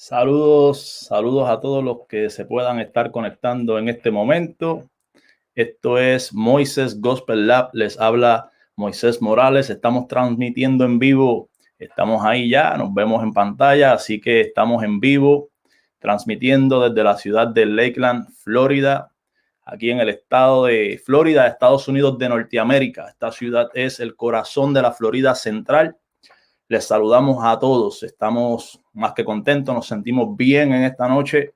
Saludos a todos los que se puedan estar conectando en este momento. Esto es Moisés Gospel Lab, les habla Moisés Morales. Estamos transmitiendo en vivo, estamos ahí ya, nos vemos en pantalla, así que estamos en vivo, transmitiendo desde la ciudad de Lakeland, Florida, aquí en el estado de Florida, Estados Unidos de Norteamérica. Esta ciudad es el corazón de la Florida Central. Les saludamos a todos, estamos más que contentos, nos sentimos bien en esta noche,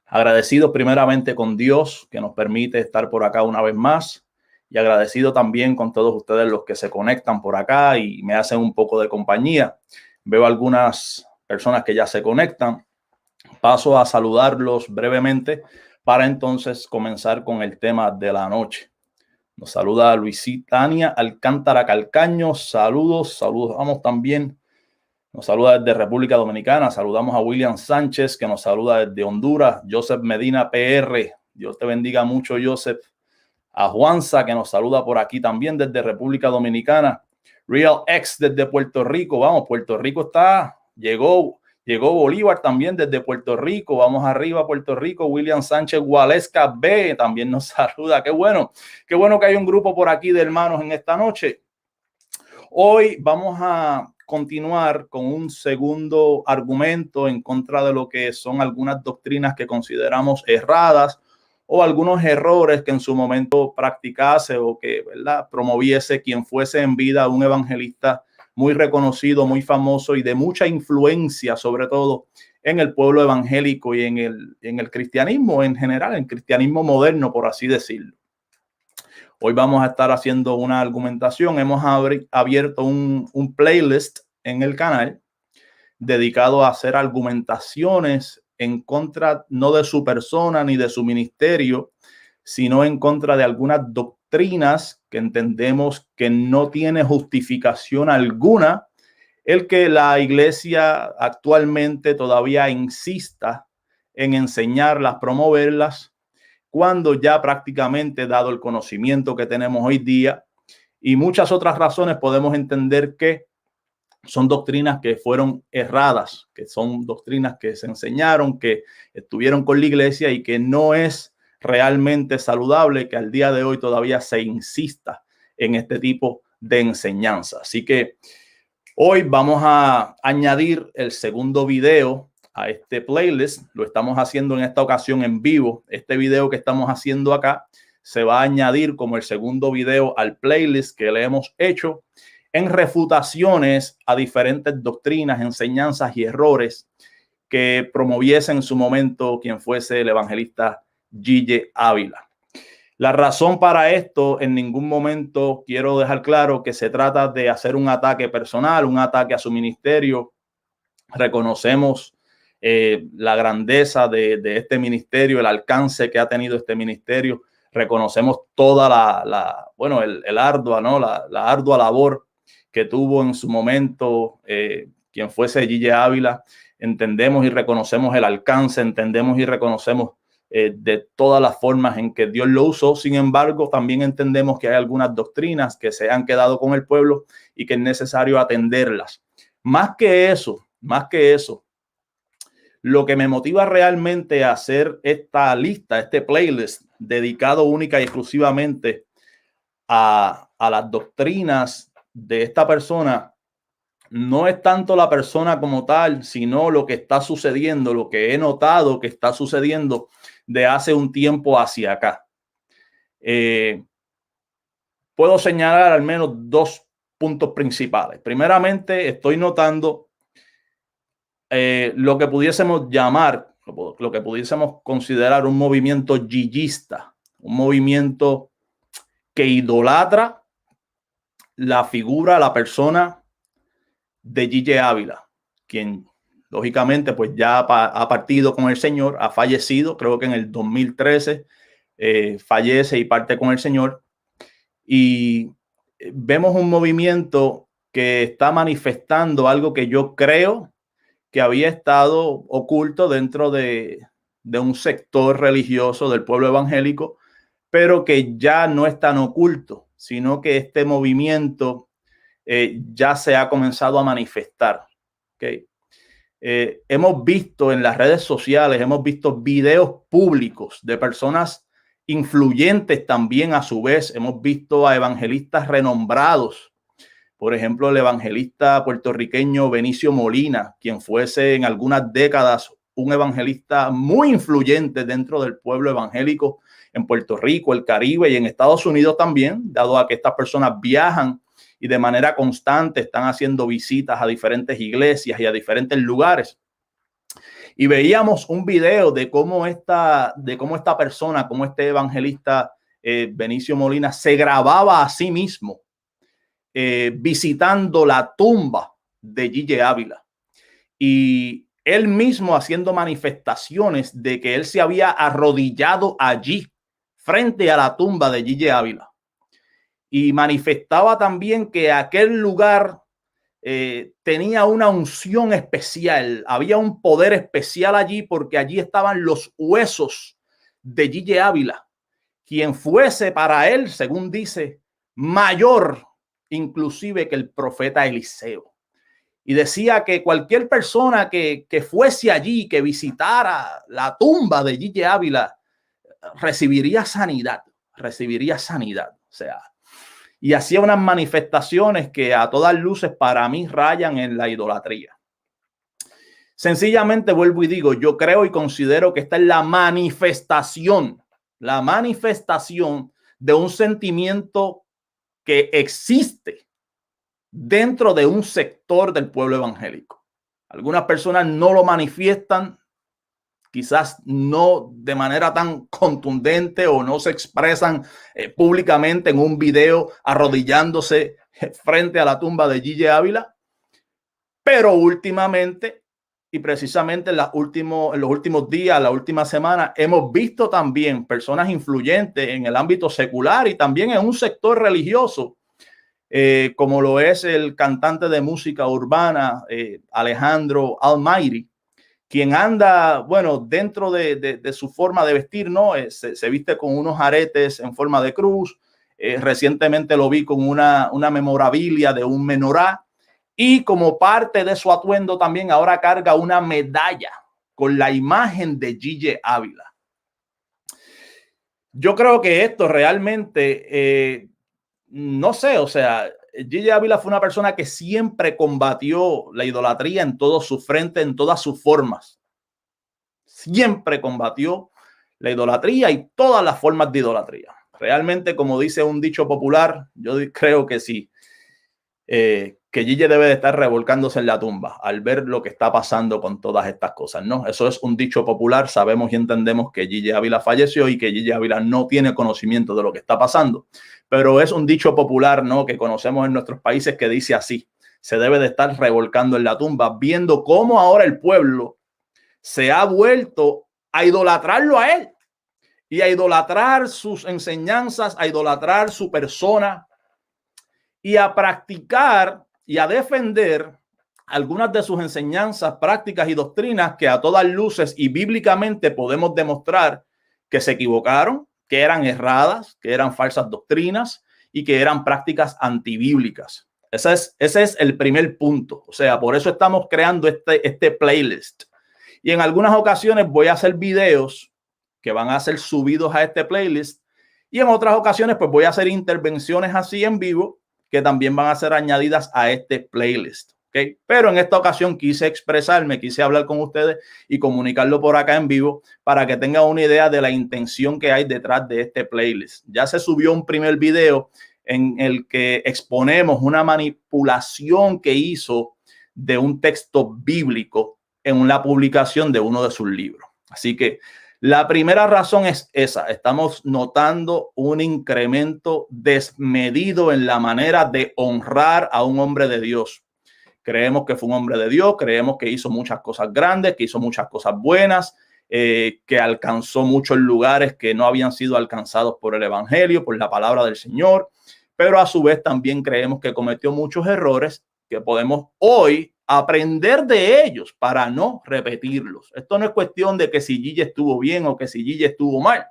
agradecidos primeramente con Dios que nos permite estar por acá una vez más y agradecido también con todos ustedes los que se conectan por acá y me hacen un poco de compañía. Veo algunas personas que ya se conectan, paso a saludarlos brevemente para entonces comenzar con el tema de la noche. Nos saluda Luisitania Alcántara Calcaño. Saludamos también. Nos saluda desde República Dominicana. Saludamos a William Sánchez, que nos saluda desde Honduras. Joseph Medina PR. Dios te bendiga mucho, Joseph. A Juanza, que nos saluda por aquí también desde República Dominicana. Real X desde Puerto Rico. Vamos, Puerto Rico está, llegó Bolívar también desde Puerto Rico. Vamos arriba, Puerto Rico. William Sánchez Gualesca B también nos saluda. Qué bueno que hay un grupo por aquí de hermanos en esta noche. Hoy vamos a continuar con un segundo argumento en contra de lo que son algunas doctrinas que consideramos erradas o algunos errores que en su momento practicase o que, ¿verdad?, promoviese quien fuese en vida un evangelista muy reconocido, muy famoso y de mucha influencia, sobre todo en el pueblo evangélico y en el cristianismo en general, en el cristianismo moderno, por así decirlo. Hoy vamos a estar haciendo una argumentación. Hemos abierto un playlist en el canal dedicado a hacer argumentaciones en contra no de su persona ni de su ministerio, sino en contra de algunas doctrinas que entendemos que no tiene justificación alguna el que la iglesia actualmente todavía insista en enseñarlas, promoverlas, cuando ya prácticamente, dado el conocimiento que tenemos hoy día y muchas otras razones, podemos entender que son doctrinas que fueron erradas, que son doctrinas que se enseñaron, que estuvieron con la iglesia y que no es realmente saludable que al día de hoy todavía se insista en este tipo de enseñanza. Así que hoy vamos a añadir el segundo video a este playlist. Lo estamos haciendo en esta ocasión en vivo. Este video que estamos haciendo acá se va a añadir como el segundo video al playlist que le hemos hecho en refutaciones a diferentes doctrinas, enseñanzas y errores que promoviese en su momento quien fuese el evangelista G.J. Ávila. La razón para esto, en ningún momento quiero dejar claro que se trata de hacer un ataque personal, un ataque a su ministerio. Reconocemos la grandeza de este ministerio, el alcance que ha tenido este ministerio. Reconocemos toda el ardua, ¿no? La ardua labor que tuvo en su momento quien fuese G.J. Ávila. Entendemos y reconocemos el alcance, entendemos y reconocemos de todas las formas en que Dios lo usó. Sin embargo, también entendemos que hay algunas doctrinas que se han quedado con el pueblo y que es necesario atenderlas. Más que eso, lo que me motiva realmente a hacer esta lista, este playlist dedicado única y exclusivamente a las doctrinas de esta persona, no es tanto la persona como tal, sino lo que está sucediendo, lo que he notado que está sucediendo de hace un tiempo hacia acá. Puedo señalar al menos dos puntos principales. Primeramente, estoy notando lo que pudiésemos llamar, lo que pudiésemos considerar un movimiento yihista, un movimiento que idolatra la figura, la persona de G.J. Ávila, quien lógicamente pues ya ha partido con el Señor, ha fallecido, creo que en el 2013 fallece y parte con el Señor. Y vemos un movimiento que está manifestando algo que yo creo que había estado oculto dentro de un sector religioso del pueblo evangélico, pero que ya no es tan oculto, sino que este movimiento ya se ha comenzado a manifestar. ¿Okay? hemos visto en las redes sociales, hemos visto videos públicos de personas influyentes también a su vez. Hemos visto a evangelistas renombrados. Por ejemplo, el evangelista puertorriqueño Benicio Molina, quien fuese en algunas décadas un evangelista muy influyente dentro del pueblo evangélico en Puerto Rico, el Caribe y en Estados Unidos también, dado a que estas personas viajan y de manera constante están haciendo visitas a diferentes iglesias y a diferentes lugares. Y veíamos un video de cómo esta persona, como este evangelista Benicio Molina, se grababa a sí mismo visitando la tumba de Gille Ávila y él mismo haciendo manifestaciones de que él se había arrodillado allí frente a la tumba de Gille Ávila y manifestaba también que aquel lugar tenía una unción especial, había un poder especial allí porque allí estaban los huesos de Gille Ávila, quien fuese para él, según dice, mayor inclusive que el profeta Eliseo. Y decía que cualquier persona que fuese allí, que visitara la tumba de Gille Ávila, recibiría sanidad. O sea, y hacía unas manifestaciones que a todas luces para mí rayan en la idolatría. Sencillamente vuelvo y digo, yo creo y considero que esta es la manifestación de un sentimiento que existe dentro de un sector del pueblo evangélico. Algunas personas no lo manifiestan, quizás no de manera tan contundente o no se expresan públicamente en un video arrodillándose frente a la tumba de Gille Ávila, pero últimamente y precisamente en los últimos días, la última semana, hemos visto también personas influyentes en el ámbito secular y también en un sector religioso, como lo es el cantante de música urbana Alejandro Almighty, quien anda, bueno, dentro de su forma de vestir, ¿no? Se viste con unos aretes en forma de cruz. Recientemente lo vi con una memorabilia de un menorá. Y como parte de su atuendo también ahora carga una medalla con la imagen de Gille Ávila. Yo creo que esto realmente, no sé, o sea, Gille Ávila fue una persona que siempre combatió la idolatría en todo su frente, en todas sus formas. Siempre combatió la idolatría y todas las formas de idolatría. Realmente, como dice un dicho popular, yo creo que sí. Que Gille debe de estar revolcándose en la tumba al ver lo que está pasando con todas estas cosas, ¿no? Eso es un dicho popular. Sabemos y entendemos que Gille Ávila falleció y que Gille Ávila no tiene conocimiento de lo que está pasando, pero es un dicho popular, ¿no? Que conocemos en nuestros países que dice así: se debe de estar revolcando en la tumba, viendo cómo ahora el pueblo se ha vuelto a idolatrarlo a él y a idolatrar sus enseñanzas, a idolatrar su persona y a practicar y a defender algunas de sus enseñanzas, prácticas y doctrinas que a todas luces y bíblicamente podemos demostrar que se equivocaron, que eran erradas, que eran falsas doctrinas y que eran prácticas antibíblicas. Ese es el primer punto. O sea, por eso estamos creando este playlist. Y en algunas ocasiones voy a hacer videos que van a ser subidos a este playlist. Y en otras ocasiones, pues voy a hacer intervenciones así en vivo que también van a ser añadidas a este playlist. ¿Okay? Pero en esta ocasión quise expresarme, quise hablar con ustedes y comunicarlo por acá en vivo para que tengan una idea de la intención que hay detrás de este playlist. Ya se subió un primer video en el que exponemos una manipulación que hizo de un texto bíblico en la publicación de uno de sus libros. Así que la primera razón es esa. Estamos notando un incremento desmedido en la manera de honrar a un hombre de Dios. Creemos que fue un hombre de Dios, creemos que hizo muchas cosas grandes, que hizo muchas cosas buenas, que alcanzó muchos lugares que no habían sido alcanzados por el evangelio, por la palabra del Señor, pero a su vez también creemos que cometió muchos errores que podemos hoy aprender de ellos para no repetirlos. Esto no es cuestión de que si Gille estuvo bien o que si Gille estuvo mal.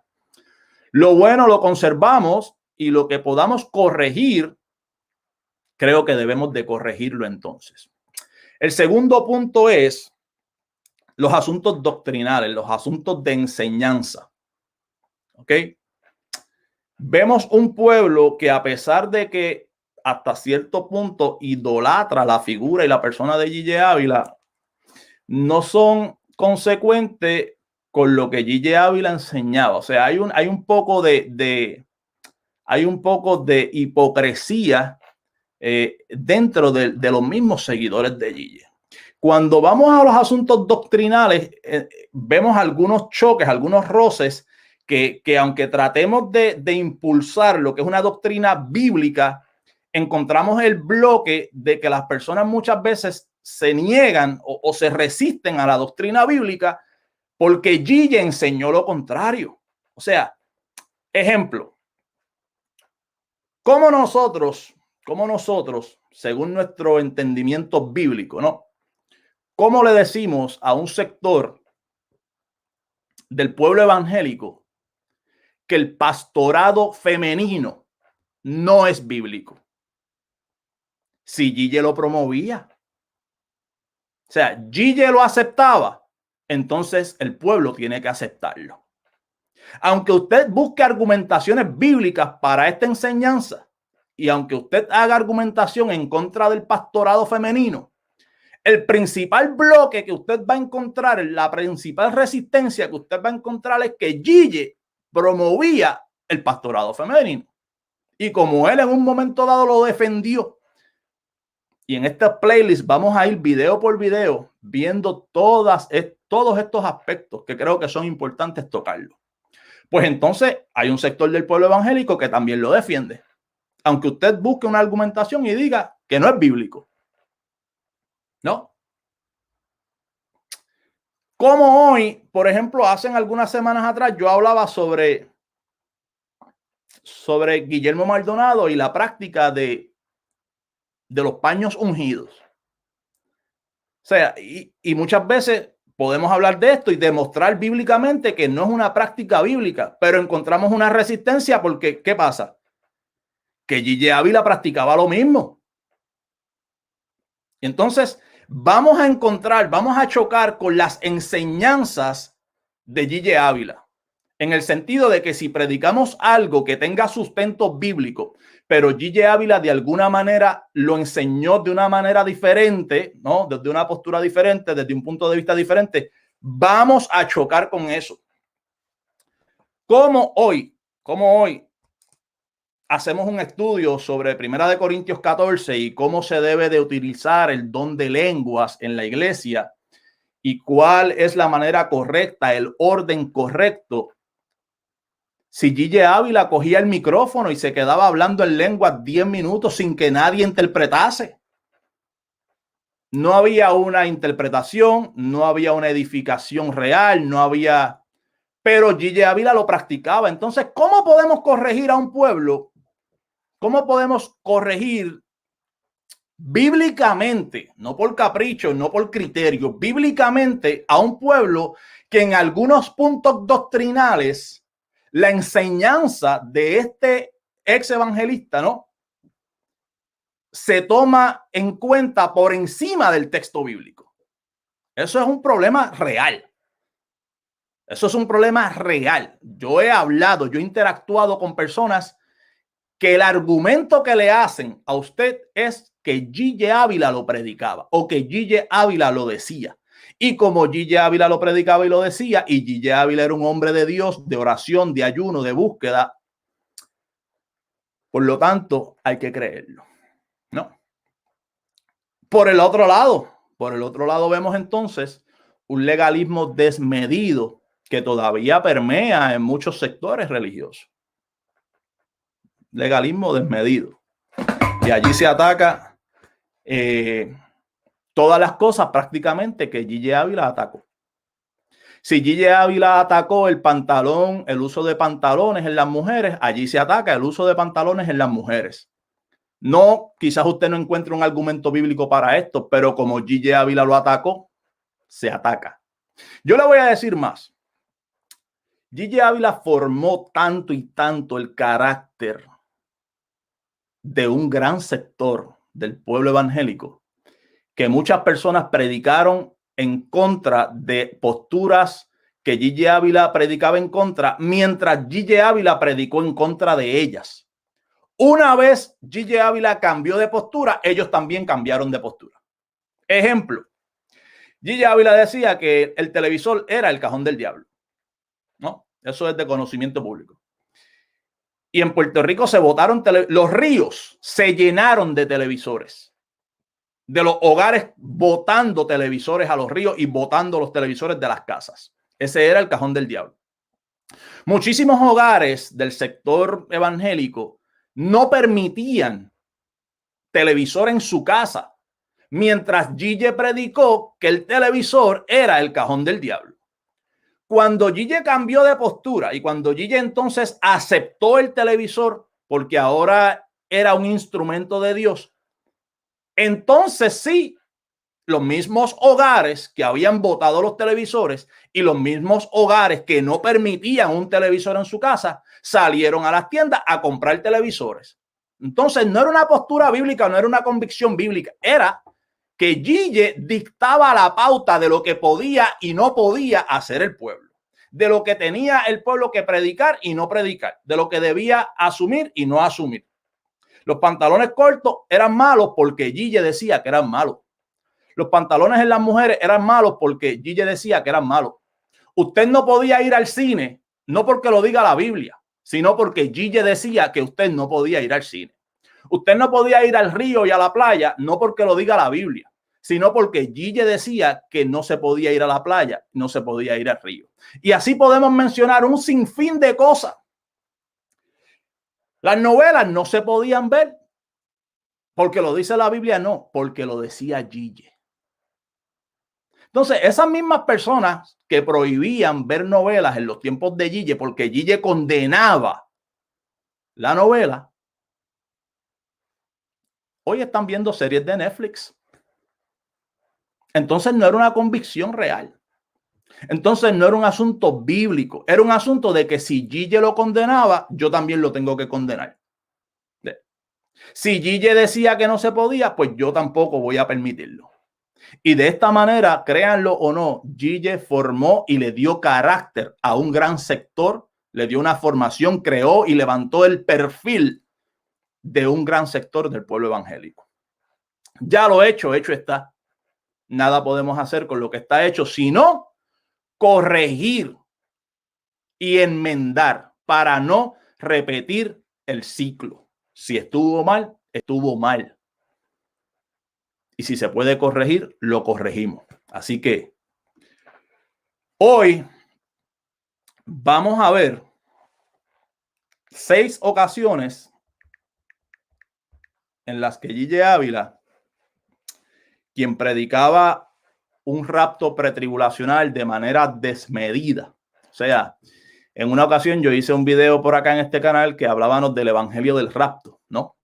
Lo bueno lo conservamos y lo que podamos corregir, creo que debemos de corregirlo entonces. El segundo punto es los asuntos doctrinales, los asuntos de enseñanza. ¿Ok? Vemos un pueblo que, a pesar de que hasta cierto punto idolatra la figura y la persona de Gille Ávila, no son consecuentes con lo que Gille Ávila enseñaba. O sea, hay un poco de hipocresía dentro de los mismos seguidores de Gille. Cuando vamos a los asuntos doctrinales, vemos algunos choques, algunos roces que aunque tratemos de impulsar lo que es una doctrina bíblica, encontramos el bloque de que las personas muchas veces se niegan o se resisten a la doctrina bíblica porque Gille enseñó lo contrario. O sea, ejemplo, ¿cómo nosotros, según nuestro entendimiento bíblico, ¿no? ¿Cómo le decimos a un sector del pueblo evangélico que el pastorado femenino no es bíblico? Si Gille lo promovía, o sea, Gille lo aceptaba, entonces el pueblo tiene que aceptarlo. Aunque usted busque argumentaciones bíblicas para esta enseñanza y aunque usted haga argumentación en contra del pastorado femenino, el principal bloque que usted va a encontrar, la principal resistencia que usted va a encontrar es que Gille promovía el pastorado femenino. Y como él en un momento dado lo defendió, y en esta playlist vamos a ir video por video viendo todos estos aspectos que creo que son importantes tocarlos. Pues entonces hay un sector del pueblo evangélico que también lo defiende, aunque usted busque una argumentación y diga que no es bíblico. ¿No? Como hoy, por ejemplo, hace algunas semanas atrás yo hablaba sobre Guillermo Maldonado y la práctica de los paños ungidos. O sea, y muchas veces podemos hablar de esto y demostrar bíblicamente que no es una práctica bíblica, pero encontramos una resistencia porque, ¿qué pasa? Que Gille Ávila practicaba lo mismo. Entonces, vamos a chocar con las enseñanzas de Gille Ávila, en el sentido de que si predicamos algo que tenga sustento bíblico, pero Gille Ávila de alguna manera lo enseñó de una manera diferente, ¿no? Desde una postura diferente, desde un punto de vista diferente, vamos a chocar con eso. Como hoy hacemos un estudio sobre Primera de Corintios 14 y cómo se debe de utilizar el don de lenguas en la iglesia y cuál es la manera correcta, el orden correcto. Si Gille Ávila cogía el micrófono y se quedaba hablando en lenguas 10 minutos sin que nadie interpretase, no había una interpretación, no había una edificación real, no había... Pero Gille Ávila lo practicaba. Entonces, ¿cómo podemos corregir a un pueblo? ¿Cómo podemos corregir bíblicamente, no por capricho, no por criterio, bíblicamente a un pueblo que en algunos puntos doctrinales la enseñanza de este ex evangelista, ¿no?, se toma en cuenta por encima del texto bíblico? Eso es un problema real. Eso es un problema real. Yo he interactuado con personas que el argumento que le hacen a usted es que Gille Ávila lo predicaba o que Gille Ávila lo decía. Y como Gille Ávila lo predicaba y lo decía, y Gille Ávila era un hombre de Dios, de oración, de ayuno, de búsqueda, por lo tanto, hay que creerlo, ¿no? Por el otro lado vemos entonces un legalismo desmedido que todavía permea en muchos sectores religiosos. Legalismo desmedido. Y allí se ataca todas las cosas prácticamente que Gille Ávila atacó. Si Gille Ávila atacó el uso de pantalones en las mujeres, allí se ataca el uso de pantalones en las mujeres. No, quizás usted no encuentre un argumento bíblico para esto, pero como Gille Ávila lo atacó, se ataca. Yo le voy a decir más. Gille Ávila formó tanto y tanto el carácter de un gran sector del pueblo evangélico que muchas personas predicaron en contra de posturas que Gigi Ávila predicaba en contra, mientras Gigi Ávila predicó en contra de ellas. Una vez Gigi Ávila cambió de postura, ellos también cambiaron de postura. Ejemplo, Gigi Ávila decía que el televisor era el cajón del diablo, ¿no? Eso es de conocimiento público. Y en Puerto Rico se botaron, los ríos se llenaron de televisores, de los hogares botando televisores a los ríos y botando los televisores de las casas. Ese era el cajón del diablo. Muchísimos hogares del sector evangélico no permitían televisor en su casa, mientras Gigi predicó que el televisor era el cajón del diablo. Cuando Gigi cambió de postura y cuando Gigi entonces aceptó el televisor porque ahora era un instrumento de Dios, entonces sí, los mismos hogares que habían botado los televisores y los mismos hogares que no permitían un televisor en su casa salieron a las tiendas a comprar televisores. Entonces no era una postura bíblica, no era una convicción bíblica, era que Gigi dictaba la pauta de lo que podía y no podía hacer el pueblo, de lo que tenía el pueblo que predicar y no predicar, de lo que debía asumir y no asumir. Los pantalones cortos eran malos porque Gigi decía que eran malos. Los pantalones en las mujeres eran malos porque Gigi decía que eran malos. Usted no podía ir al cine, no porque lo diga la Biblia, sino porque Gigi decía que usted no podía ir al cine. Usted no podía ir al río y a la playa, no porque lo diga la Biblia, sino porque Gigi decía que no se podía ir a la playa, no se podía ir al río. Y así podemos mencionar un sinfín de cosas. Las novelas no se podían ver porque lo dice la Biblia, no, porque lo decía Gigi. Entonces, esas mismas personas que prohibían ver novelas en los tiempos de Gigi porque Gigi condenaba la novela, hoy están viendo series de Netflix. Entonces no era una convicción real. Entonces no era un asunto bíblico. Era un asunto de que si Gigi lo condenaba, yo también lo tengo que condenar. Si Gigi decía que no se podía, pues yo tampoco voy a permitirlo. Y de esta manera, créanlo o no, Gigi formó y le dio carácter a un gran sector, le dio una formación, creó y levantó el perfil de un gran sector del pueblo evangélico. Ya lo hecho está. Nada podemos hacer con lo que está hecho, sino corregir y enmendar para no repetir el ciclo. Si estuvo mal, estuvo mal. Y si se puede corregir, lo corregimos. Así que hoy vamos a ver 6 ocasiones en las que Gigi Ávila, quien predicaba un rapto pretribulacional de manera desmedida. O sea, en una ocasión yo hice un video por acá en este canal que hablábamos del evangelio del rapto, ¿no?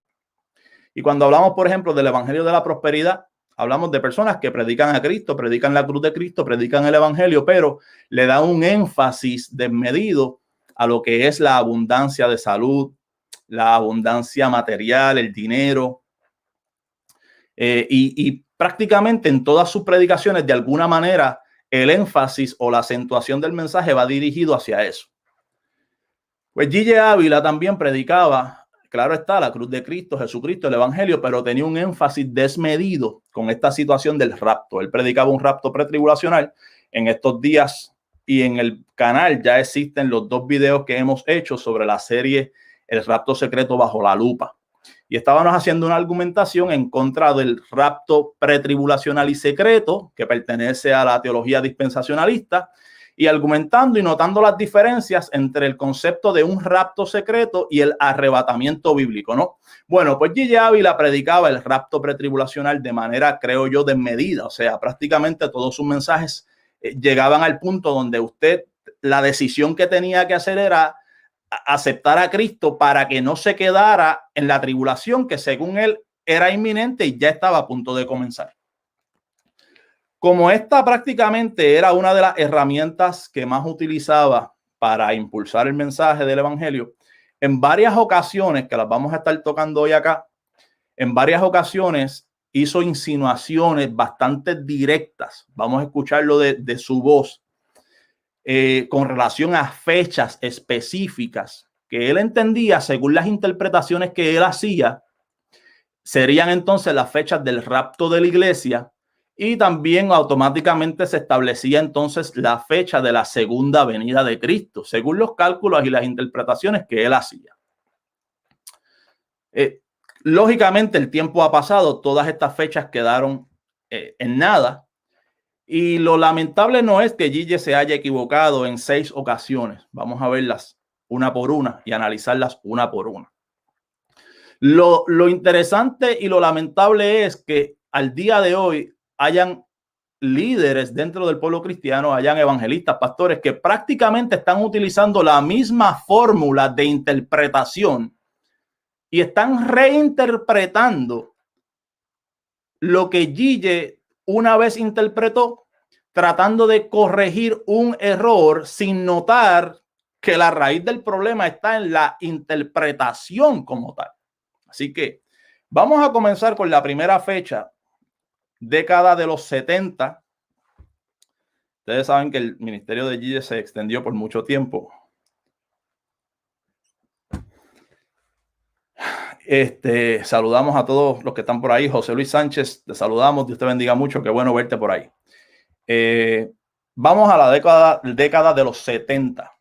Y cuando hablamos, por ejemplo, del evangelio de la prosperidad, hablamos de personas que predican a Cristo, predican la cruz de Cristo, predican el evangelio, pero le dan un énfasis desmedido a lo que es la abundancia de salud, la abundancia material, el dinero. Y prácticamente en todas sus predicaciones, de alguna manera, el énfasis o la acentuación del mensaje va dirigido hacia eso. Pues Gigi Ávila también predicaba, claro está, la cruz de Cristo, Jesucristo, el evangelio, pero tenía un énfasis desmedido con esta situación del rapto. Él predicaba un rapto pretribulacional. En estos días y en el canal ya existen los 2 videos que hemos hecho sobre la serie El rapto secreto bajo la lupa. Y estábamos haciendo una argumentación en contra del rapto pretribulacional y secreto que pertenece a la teología dispensacionalista, y argumentando y notando las diferencias entre el concepto de un rapto secreto y el arrebatamiento bíblico, ¿no? Bueno, pues Gigi Ávila predicaba el rapto pretribulacional de manera, creo yo, desmedida. O sea, prácticamente todos sus mensajes llegaban al punto donde usted, la decisión que tenía que hacer era aceptar a Cristo para que no se quedara en la tribulación que según él era inminente y ya estaba a punto de comenzar. Como esta prácticamente era una de las herramientas que más utilizaba para impulsar el mensaje del evangelio, en varias ocasiones, que las vamos a estar tocando hoy acá, en varias ocasiones hizo insinuaciones bastante directas. Vamos a escucharlo de su voz con relación a fechas específicas que él entendía, según las interpretaciones que él hacía, serían entonces las fechas del rapto de la iglesia, y también automáticamente se establecía entonces la fecha de la segunda venida de Cristo, según los cálculos y las interpretaciones que él hacía. Lógicamente el tiempo ha pasado, todas estas fechas quedaron en nada, y lo lamentable no es que Gille se haya equivocado en 6 ocasiones. Vamos a verlas una por una y analizarlas una por una. Lo interesante y lo lamentable es que al día de hoy hayan líderes dentro del pueblo cristiano, hayan evangelistas, pastores, que prácticamente están utilizando la misma fórmula de interpretación y están reinterpretando lo que Gille una vez interpretó, tratando de corregir un error sin notar que la raíz del problema está en la interpretación como tal. Así que vamos a comenzar con la primera fecha, década de los 70. Ustedes saben que el ministerio de Gille se extendió por mucho tiempo. Saludamos a todos los que están por ahí. José Luis Sánchez, te saludamos. Dios te bendiga mucho. Qué bueno verte por ahí. Vamos a la década de los 70.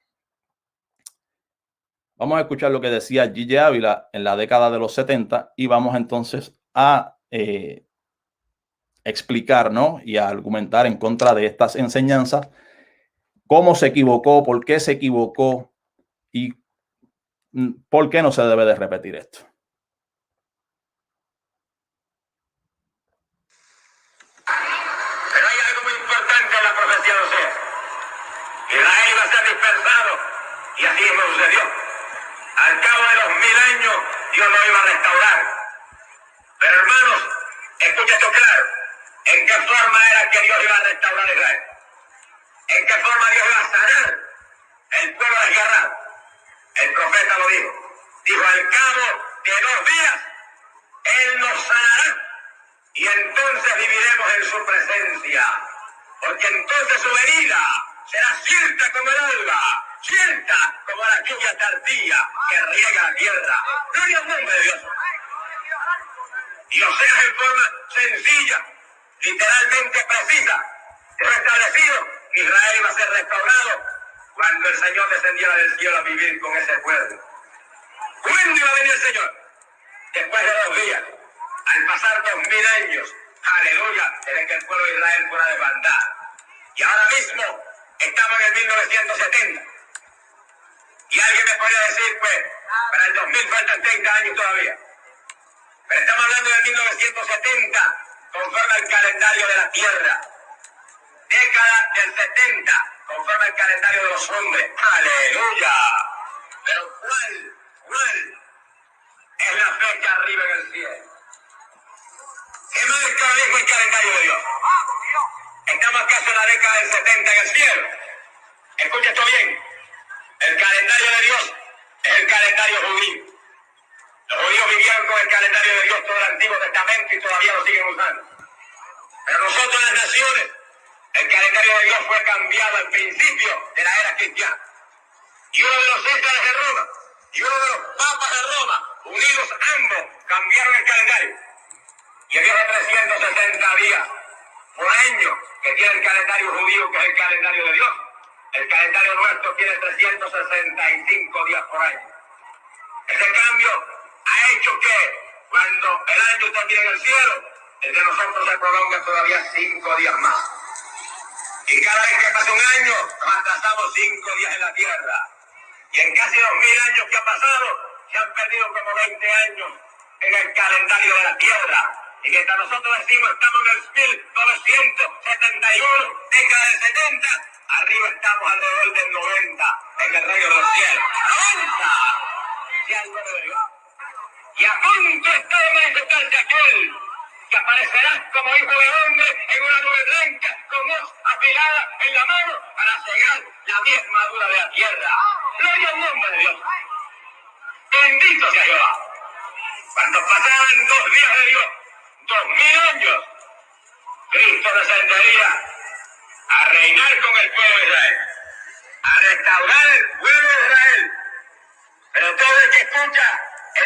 Vamos a escuchar lo que decía Gille Ávila en la década de los 70 y vamos entonces a explicar, ¿no?, y a argumentar en contra de estas enseñanzas, cómo se equivocó, por qué se equivocó y por qué no se debe de repetir esto. Pero hay algo muy importante en la profecía de Oseas. Israel iba a ser dispersado y así mismo sucedió. Al cabo de los 1000 años Dios lo iba a restaurar. Pero hermanos, escucha esto claro. ¿En qué forma era que Dios iba a restaurar a Israel? ¿En qué forma Dios iba a sanar el pueblo desgarrado? El profeta lo dijo. Dijo, al cabo de 2 días, Él nos sanará y entonces viviremos en su presencia. Porque entonces su venida será cierta como el alba, cierta como la lluvia tardía que riega la tierra. Gloria al nombre de Dios. Y Oseas en forma sencilla, literalmente precisa, fue establecido que Israel iba a ser restaurado cuando el Señor descendiera del cielo a vivir con ese pueblo. ¿Cuándo iba a venir el Señor? Después de 2 días, al pasar 2000 años, aleluya, desde que el pueblo de Israel fuera de maldad. Y ahora mismo estamos en el 1970. Y alguien me podría decir, pues, para el 2000 faltan 30 años todavía. Pero estamos hablando del 1970, conforme al calendario de la tierra. Década del 70, conforme al calendario de los hombres. ¡Aleluya! Pero ¿cuál es la fecha arriba en el cielo? ¿Qué marca ahora mismo el calendario de Dios? Estamos casi en la década del 70 en el cielo. Escucha esto bien. El calendario de Dios es el calendario judío. Los judíos vivieron con el calendario de Dios todo el Antiguo Testamento y todavía lo siguen usando. Pero nosotros, las naciones, el calendario de Dios fue cambiado al principio de la era cristiana. Y uno de los césares de Roma y uno de los papas de Roma, unidos ambos, cambiaron el calendario. Y el día de 360 días por año que tiene el calendario judío, que es el calendario de Dios, el calendario nuestro tiene 365 días por año. Ese cambio ha hecho que cuando el año termine en el cielo, el de nosotros se prolonga todavía 5 días más. Y cada vez que pasa un año, nos atrasamos 5 días en la tierra. Y en casi 2000 años que ha pasado, se han perdido como 20 años en el calendario de la tierra. Y que nosotros decimos, estamos en el 1971, década del 70, arriba estamos alrededor del 90, en el reino de los cielos. ¡90! Sea el nombre de Dios. Y a punto está de manifestarse aquel que aparecerá como hijo de hombre en una nube blanca, con hoz afilada en la mano, para cegar la mies madura de la tierra. Gloria al nombre de Dios. Bendito sea Jehová. Cuando pasaban 2 días de Dios, 2000 años, Cristo descendería a reinar con el pueblo de Israel, a restaurar el pueblo de Israel. Pero todo el que escucha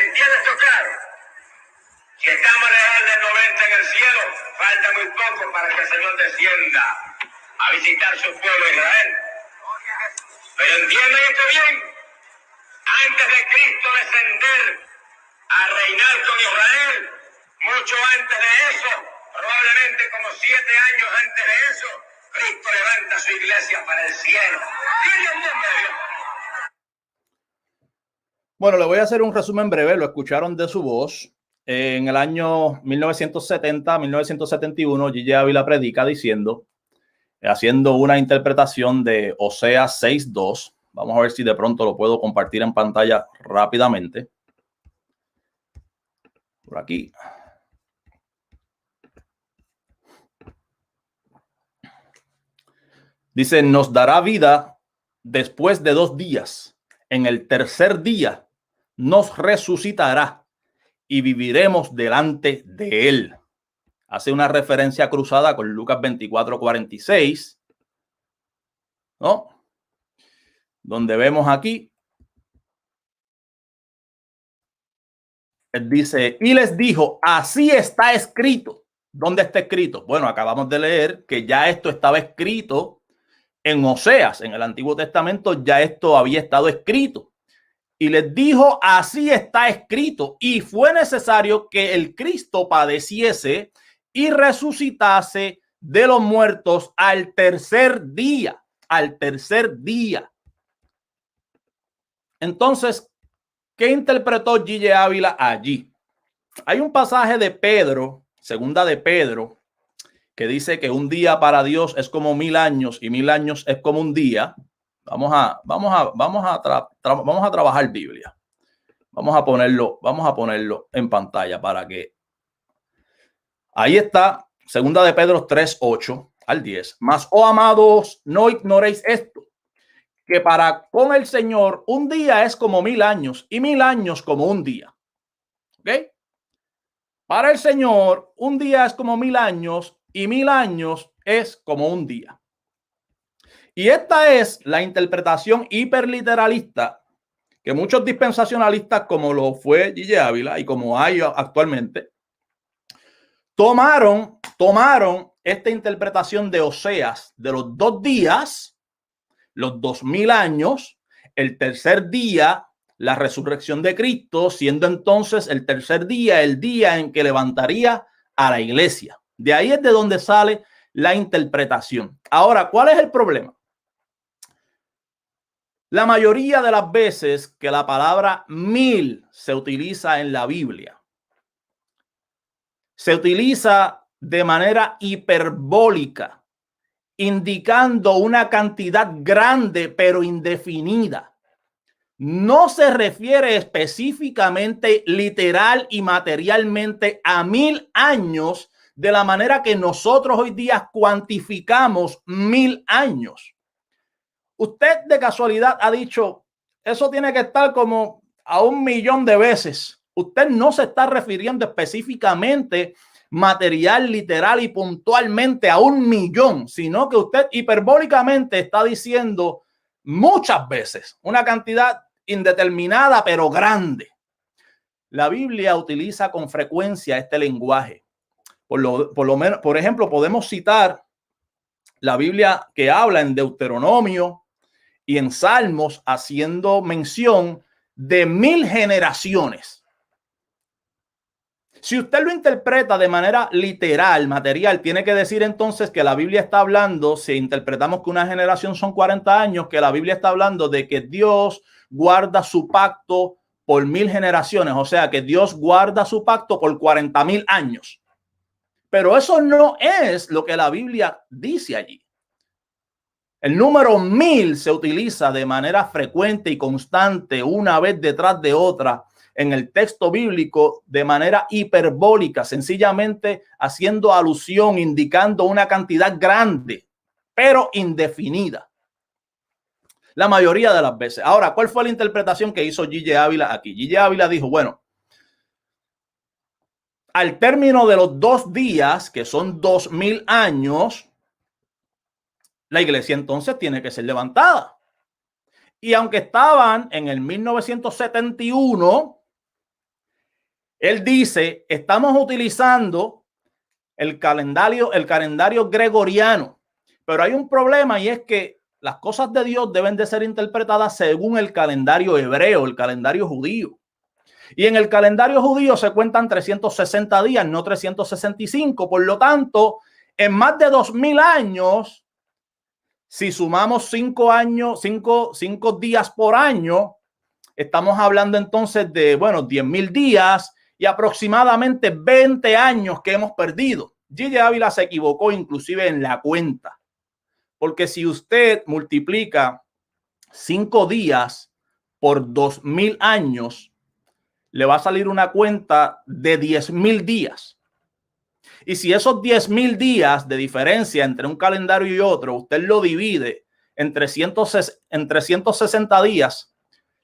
entiende esto claro. Si estamos alrededor del 90 en el cielo, falta muy poco para que el Señor descienda a visitar su pueblo de Israel. Pero entienden esto bien. Antes de Cristo descender a reinar con Israel, mucho antes de eso, probablemente como 7 años antes de eso, Cristo levanta su iglesia para el cielo. Bueno, le voy a hacer un resumen breve, lo escucharon de su voz. En el año 1970-1971, G.J. Ávila predica diciendo, haciendo una interpretación de Oseas 6:2. Vamos a ver si de pronto lo puedo compartir en pantalla rápidamente. Por aquí. Dice, nos dará vida después de 2 días. En el tercer día nos resucitará y viviremos delante de él. Hace una referencia cruzada con Lucas 24:46, ¿no? Donde vemos aquí, él dice, y les dijo, así está escrito. ¿Dónde está escrito? Bueno, acabamos de leer que ya esto estaba escrito en Oseas, en el Antiguo Testamento, ya esto había estado escrito. Y les dijo, así está escrito, y fue necesario que el Cristo padeciese y resucitase de los muertos al tercer día, Entonces, ¿qué interpretó G.J. Ávila allí? Hay un pasaje de Pedro, segunda de Pedro, que dice que un día para Dios es como 1000 años y 1000 años es como un día. Vamos a trabajar Biblia. Vamos a ponerlo en pantalla para que ahí está, segunda de Pedro 3:8 al 10. Mas, oh amados, no ignoréis esto, que para con el Señor un día es como 1000 años y 1000 años como un día. ¿Ok? Para el Señor un día es como 1000 años y 1000 años es como un día. Y esta es la interpretación hiperliteralista que muchos dispensacionalistas, como lo fue G.J. Ávila y como hay actualmente, tomaron esta interpretación de Oseas de los 2 días, los 2000 años, el tercer día, la resurrección de Cristo, siendo entonces el tercer día el día en que levantaría a la iglesia. De ahí es de donde sale la interpretación. Ahora, ¿cuál es el problema? La mayoría de las veces que la palabra 1000 se utiliza en la Biblia, se utiliza de manera hiperbólica, indicando una cantidad grande pero indefinida. No se refiere específicamente, literal y materialmente a 1000 años de la manera que nosotros hoy día cuantificamos 1000 años. Usted de casualidad ha dicho, eso tiene que estar como a 1.000.000 de veces. Usted no se está refiriendo específicamente, material, literal y puntualmente a 1.000.000, sino que usted hiperbólicamente está diciendo muchas veces, una cantidad indeterminada pero grande. La Biblia utiliza con frecuencia este lenguaje. Por lo menos, por ejemplo, podemos citar la Biblia que habla en Deuteronomio y en Salmos, haciendo mención de 1000 generaciones. Si usted lo interpreta de manera literal, material, tiene que decir entonces que la Biblia está hablando, si interpretamos que una generación son 40 años, que la Biblia está hablando de que Dios guarda su pacto por 1000 generaciones, o sea que Dios guarda su pacto por 40.000 años. Pero eso no es lo que la Biblia dice allí. El número 1000 se utiliza de manera frecuente y constante, una vez detrás de otra, en el texto bíblico de manera hiperbólica, sencillamente haciendo alusión, indicando una cantidad grande, pero indefinida. La mayoría de las veces. Ahora, ¿cuál fue la interpretación que hizo G.J. Ávila aquí? G.J. Ávila dijo, bueno, al término de los 2 días, que son 2000 años, la iglesia entonces tiene que ser levantada. Y aunque estaban en el 1971, él dice, estamos utilizando el calendario gregoriano, pero hay un problema y es que las cosas de Dios deben de ser interpretadas según el calendario hebreo, el calendario judío. Y en el calendario judío se cuentan 360 días, no 365. Por lo tanto, en más de 2000 años, si sumamos 5 años, 5 días por año, estamos hablando entonces de, bueno, 10,000 días y aproximadamente 20 años que hemos perdido. Gigi Ávila se equivocó inclusive en la cuenta, porque si usted multiplica 5 días por 2000 años, le va a salir una cuenta de 10,000 días. Y si esos 10,000 días de diferencia entre un calendario y otro, usted lo divide en 360 días,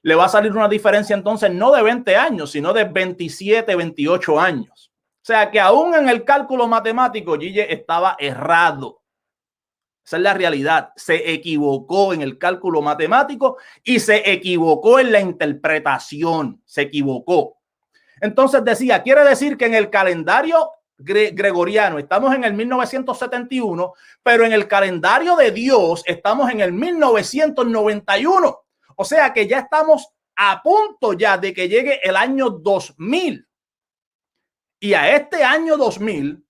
le va a salir una diferencia entonces no de 20 años, sino de 27, 28 años. O sea que aún en el cálculo matemático, Gigi estaba errado. Esa es la realidad. Se equivocó en el cálculo matemático y se equivocó en la interpretación. Se equivocó. Entonces decía, quiere decir que en el calendario gregoriano estamos en el 1971, pero en el calendario de Dios estamos en el 1991. O sea que ya estamos a punto ya de que llegue el año 2000. Y a este año 2000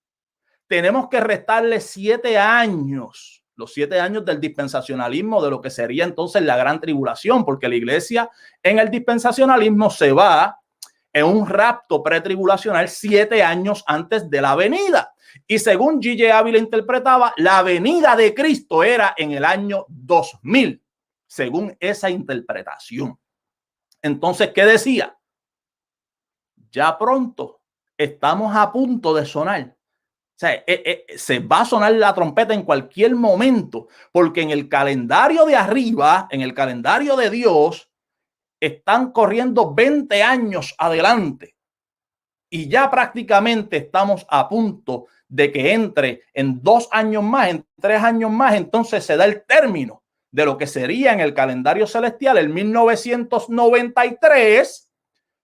tenemos que restarle 7 años, los 7 años del dispensacionalismo, de lo que sería entonces la gran tribulación, porque la iglesia en el dispensacionalismo se va en un rapto pretribulacional 7 años antes de la venida. Y según Gigi Ávila interpretaba, la venida de Cristo era en el año 2000, según esa interpretación. Entonces, ¿qué decía? Ya pronto estamos a punto de sonar. O sea, se va a sonar la trompeta en cualquier momento, porque en el calendario de arriba, en el calendario de Dios, están corriendo 20 años adelante y ya prácticamente estamos a punto de que entre en 2 años más, en 3 años más, entonces se da el término de lo que sería en el calendario celestial el 1993,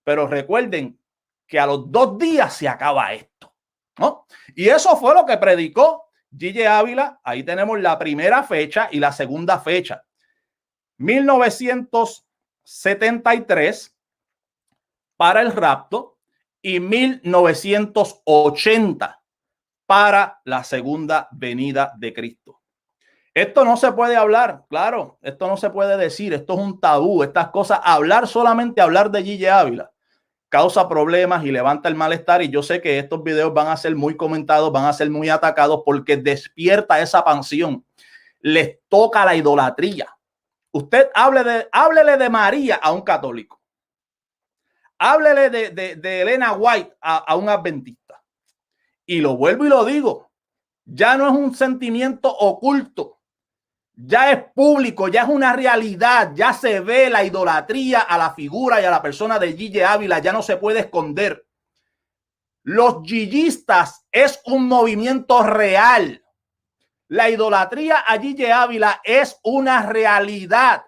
pero recuerden que a los 2 días se acaba esto, ¿no? Y eso fue lo que predicó Gigi Ávila. Ahí tenemos la primera fecha y la segunda fecha. 1973 para el rapto y 1980 para la segunda venida de Cristo. Esto no se puede hablar, claro, esto no se puede decir, esto es un tabú, estas cosas, solamente hablar de Gigi Ávila causa problemas y levanta el malestar, y yo sé que estos videos van a ser muy comentados, van a ser muy atacados porque despierta esa pasión, les toca la idolatría. Usted háblele de María a un católico. Háblele de Elena White a un adventista. Y lo vuelvo y lo digo. Ya no es un sentimiento oculto. Ya es público, ya es una realidad. Ya se ve la idolatría a la figura y a la persona de Gigi Ávila. Ya no se puede esconder. Los gigistas es un movimiento real. La idolatría a Gigi Ávila es una realidad.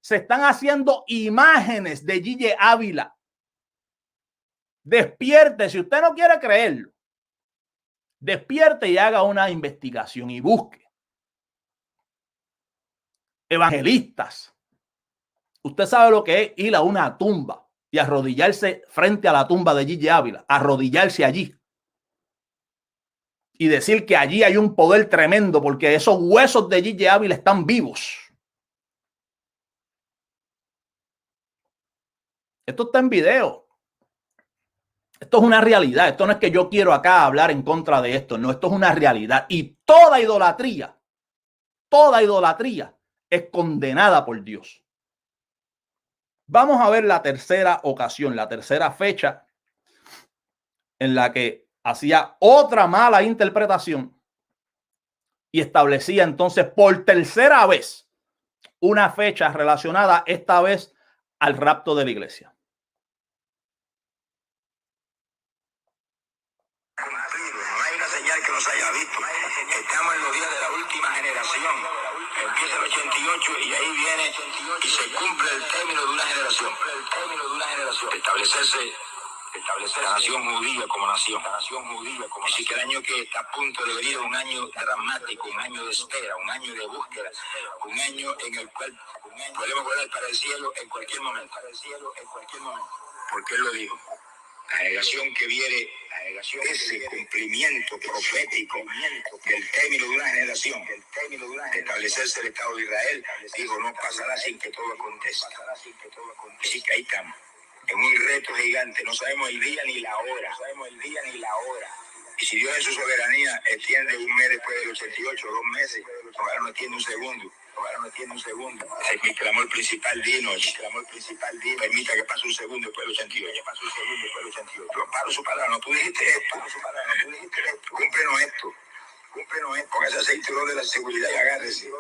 Se están haciendo imágenes de Gigi Ávila. Despierte, si usted no quiere creerlo, despierte y haga una investigación y busque evangelistas. Usted sabe lo que es ir a una tumba y arrodillarse frente a la tumba de Gigi Ávila, arrodillarse allí y decir que allí hay un poder tremendo porque esos huesos de Gigi Ávila están vivos. Esto está en video. Esto es una realidad. Esto no es que yo quiero acá hablar en contra de esto. No, esto es una realidad. Y toda idolatría es condenada por Dios. Vamos a ver la tercera ocasión, la tercera fecha en la que hacía otra mala interpretación y establecía entonces por tercera vez una fecha relacionada esta vez al rapto de la iglesia. generación. Empieza el 88 y ahí viene y se cumple el término de una generación. Establecerse la nación judía como nación. Así que el año que está a punto de venir es un año dramático, un año de espera, un año de búsqueda, un año en el cual podemos volar para el cielo en cualquier momento. Porque él lo dijo. La generación que viene, ese cumplimiento profético del término de una generación, de establecerse el Estado de Israel, dijo, no pasará sin que todo acontezca. Así que ahí estamos, en un reto gigante, no sabemos el día ni la hora. Y si Dios en su soberanía extiende un mes después del 88, 2 meses, ahora no extiende un segundo. Ese es mi clamor principal, Dinos. Permita que pase un segundo después del 88. Yo paro su palabra. No, tú dijiste esto. Cúmplenos esto. Ponga ese cinturón de la seguridad y agárrese.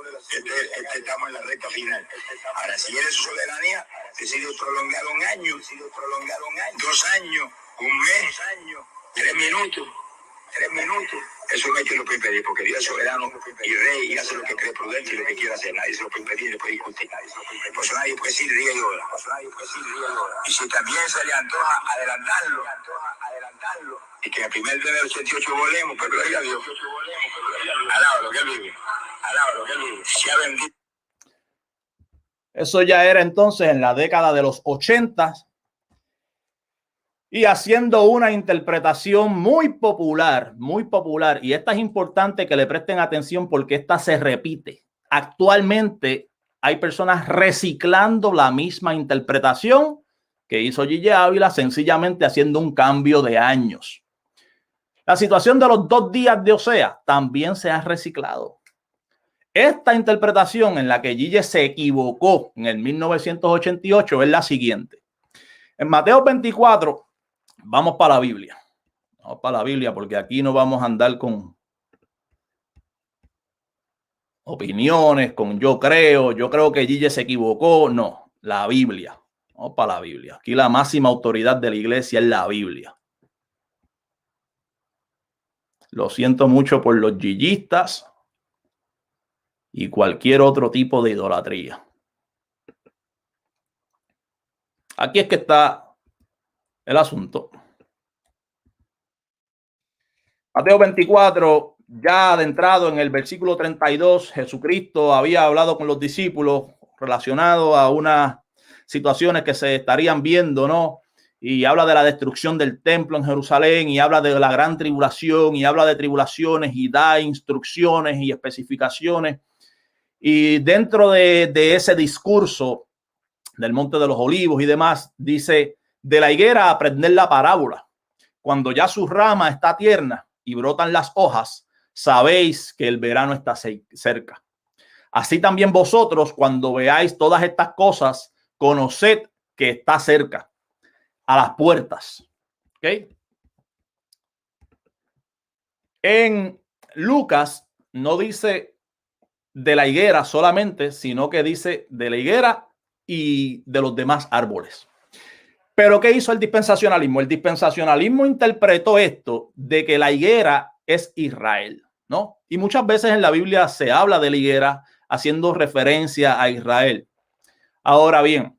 Estamos en la recta final. Ahora, si eres su soberanía, decide prolongar un año, 2 años, un mes, 3 minutos. Eso no hay quien lo puede impedir, porque Dios es soberano y rey y hace lo que cree prudente y lo que quiera hacer. Nadie se lo puede impedir, le puede discutir. Por eso nadie puede decir día y hora. Y si también se le antoja adelantarlo, y que en el primer día del 88 volemos, pero gloria a Dios. Alaba lo que él vive. Sea bendito. Eso ya era entonces en la década de los 80. Y haciendo una interpretación muy popular, y esta es importante que le presten atención porque esta se repite. Actualmente hay personas reciclando la misma interpretación que hizo Gille Ávila, sencillamente haciendo un cambio de años. La situación de los 2 días de Osea también se ha reciclado. Esta interpretación en la que Gille se equivocó en el 1988 es la siguiente. En Mateo 24, vamos para la Biblia. Porque aquí no vamos a andar con opiniones, con yo creo que Gille se equivocó. No, la Biblia. Vamos para la Biblia. Aquí la máxima autoridad de la iglesia es la Biblia. Lo siento mucho por los gillistas y cualquier otro tipo de idolatría. Aquí es que está el asunto. Mateo 24, ya adentrado en el versículo 32, Jesucristo había hablado con los discípulos relacionado a unas situaciones que se estarían viendo, ¿no? Y habla de la destrucción del templo en Jerusalén y habla de la gran tribulación y habla de tribulaciones y da instrucciones y especificaciones. Y dentro de ese discurso del Monte de los Olivos y demás, dice, de la higuera aprender la parábola. Cuando ya su rama está tierna y brotan las hojas, sabéis que el verano está cerca. Así también vosotros, cuando veáis todas estas cosas, conoced que está cerca, a las puertas. ¿Okay? En Lucas no dice de la higuera solamente, sino que dice de la higuera y de los demás árboles. Pero ¿qué hizo el dispensacionalismo? El dispensacionalismo interpretó esto de que la higuera es Israel, ¿no? Y muchas veces en la Biblia se habla de la higuera haciendo referencia a Israel. Ahora bien,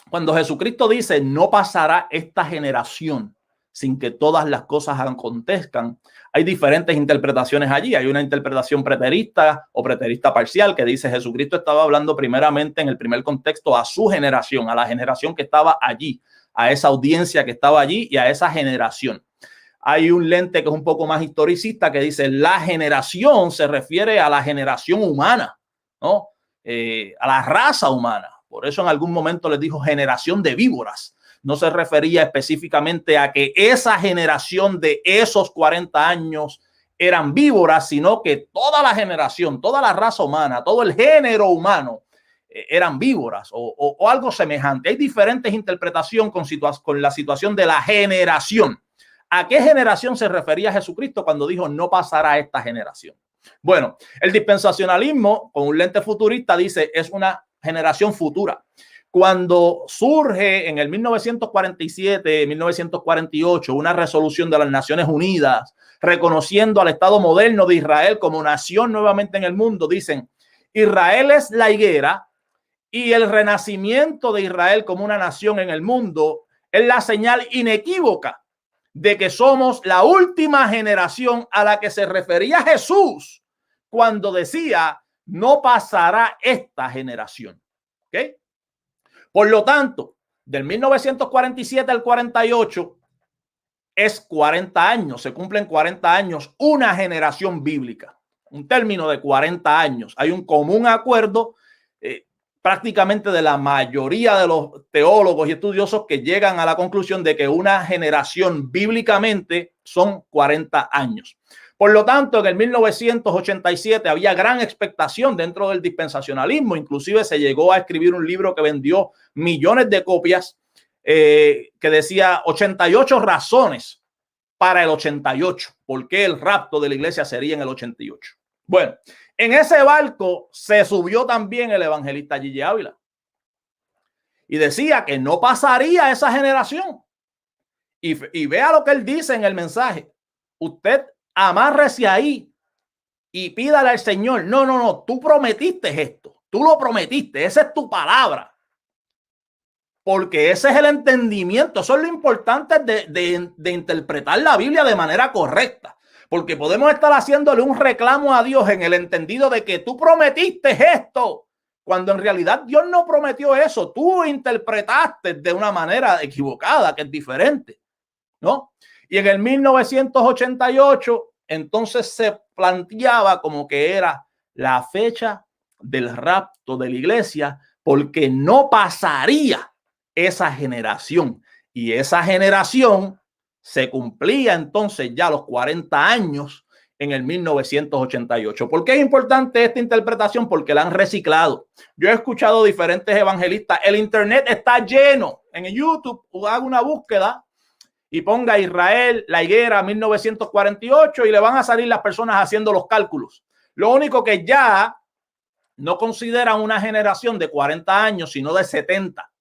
cuando Jesucristo dice no pasará esta generación sin que todas las cosas acontezcan, hay diferentes interpretaciones allí. Hay una interpretación preterista o preterista parcial que dice Jesucristo estaba hablando primeramente en el primer contexto a su generación, a la generación que estaba allí, a esa audiencia que estaba allí y a esa generación. Hay un lente que es un poco más historicista que dice la generación se refiere a la generación humana, ¿no? A la raza humana. Por eso en algún momento les dijo generación de víboras. No se refería específicamente a que esa generación de esos 40 años eran víboras, sino que toda la generación, toda la raza humana, todo el género humano eran víboras o algo semejante. Hay diferentes interpretaciones con la situación de la generación. ¿A qué generación se refería Jesucristo cuando dijo no pasará esta generación? Bueno, el dispensacionalismo con un lente futurista dice es una generación futura. Cuando surge en el 1947, 1948, una resolución de las Naciones Unidas reconociendo al Estado moderno de Israel como nación nuevamente en el mundo, dicen Israel es la higuera y el renacimiento de Israel como una nación en el mundo es la señal inequívoca de que somos la última generación a la que se refería Jesús cuando decía no pasará esta generación. ¿Okay? Por lo tanto, del 1947 al 48 es 40 años, se cumplen 40 años, una generación bíblica, un término de 40 años. Hay un común acuerdo prácticamente de la mayoría de los teólogos y estudiosos que llegan a la conclusión de que una generación bíblicamente son 40 años. Por lo tanto, en el 1987 había gran expectación dentro del dispensacionalismo. Inclusive se llegó a escribir un libro que vendió millones de copias que decía 88 razones para el 88. ¿Por qué el rapto de la iglesia sería en el 88? Bueno, en ese barco se subió también el evangelista Gigi Ávila y decía que no pasaría esa generación. Y vea lo que él dice en el mensaje. Usted amárrese ahí y pídale al Señor. No, tú prometiste esto. Tú lo prometiste. Esa es tu palabra. Porque ese es el entendimiento. Eso es lo importante de interpretar la Biblia de manera correcta. Porque podemos estar haciéndole un reclamo a Dios en el entendido de que tú prometiste esto, cuando en realidad Dios no prometió eso. Tú interpretaste de una manera equivocada, que es diferente, ¿no? Y en el 1988, entonces se planteaba como que era la fecha del rapto de la iglesia, porque no pasaría esa generación. Y esa generación se cumplía entonces ya los 40 años en el 1988. ¿Por qué es importante esta interpretación? Porque la han reciclado. Yo he escuchado diferentes evangelistas. El internet está lleno. En YouTube haga una búsqueda y ponga Israel, la higuera, 1948 y le van a salir las personas haciendo los cálculos. Lo único que ya no consideran una generación de 40 años, sino de 70.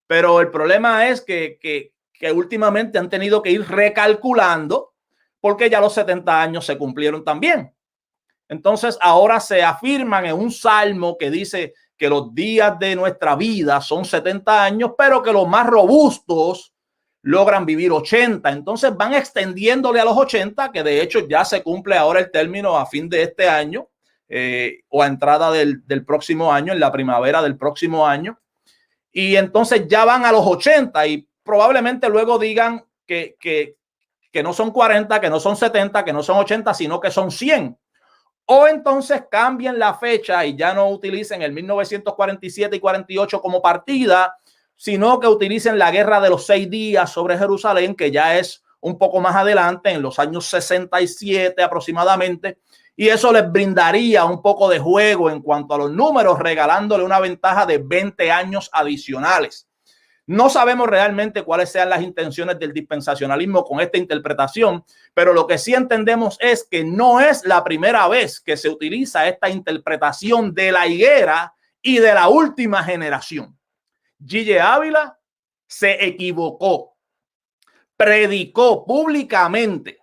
Pero el problema es que últimamente han tenido que ir recalculando porque ya los 70 años se cumplieron también. Entonces ahora se afirman en un salmo que dice que los días de nuestra vida son 70 años, pero que los más robustos logran vivir 80. Entonces van extendiéndole a los 80, que de hecho ya se cumple ahora el término a fin de este año o a entrada del próximo año, en la primavera del próximo año. Y entonces ya van a los 80 y probablemente luego digan que no son 40, que no son 70, que no son 80, sino que son 100. O entonces cambien la fecha y ya no utilicen el 1947 y 48 como partida, sino que utilicen la guerra de los 6 días sobre Jerusalén, que ya es un poco más adelante, en los años 67 aproximadamente. Y eso les brindaría un poco de juego en cuanto a los números, regalándole una ventaja de 20 años adicionales. No sabemos realmente cuáles sean las intenciones del dispensacionalismo con esta interpretación, pero lo que sí entendemos es que no es la primera vez que se utiliza esta interpretación de la higuera y de la última generación. Gigi Ávila se equivocó, predicó públicamente,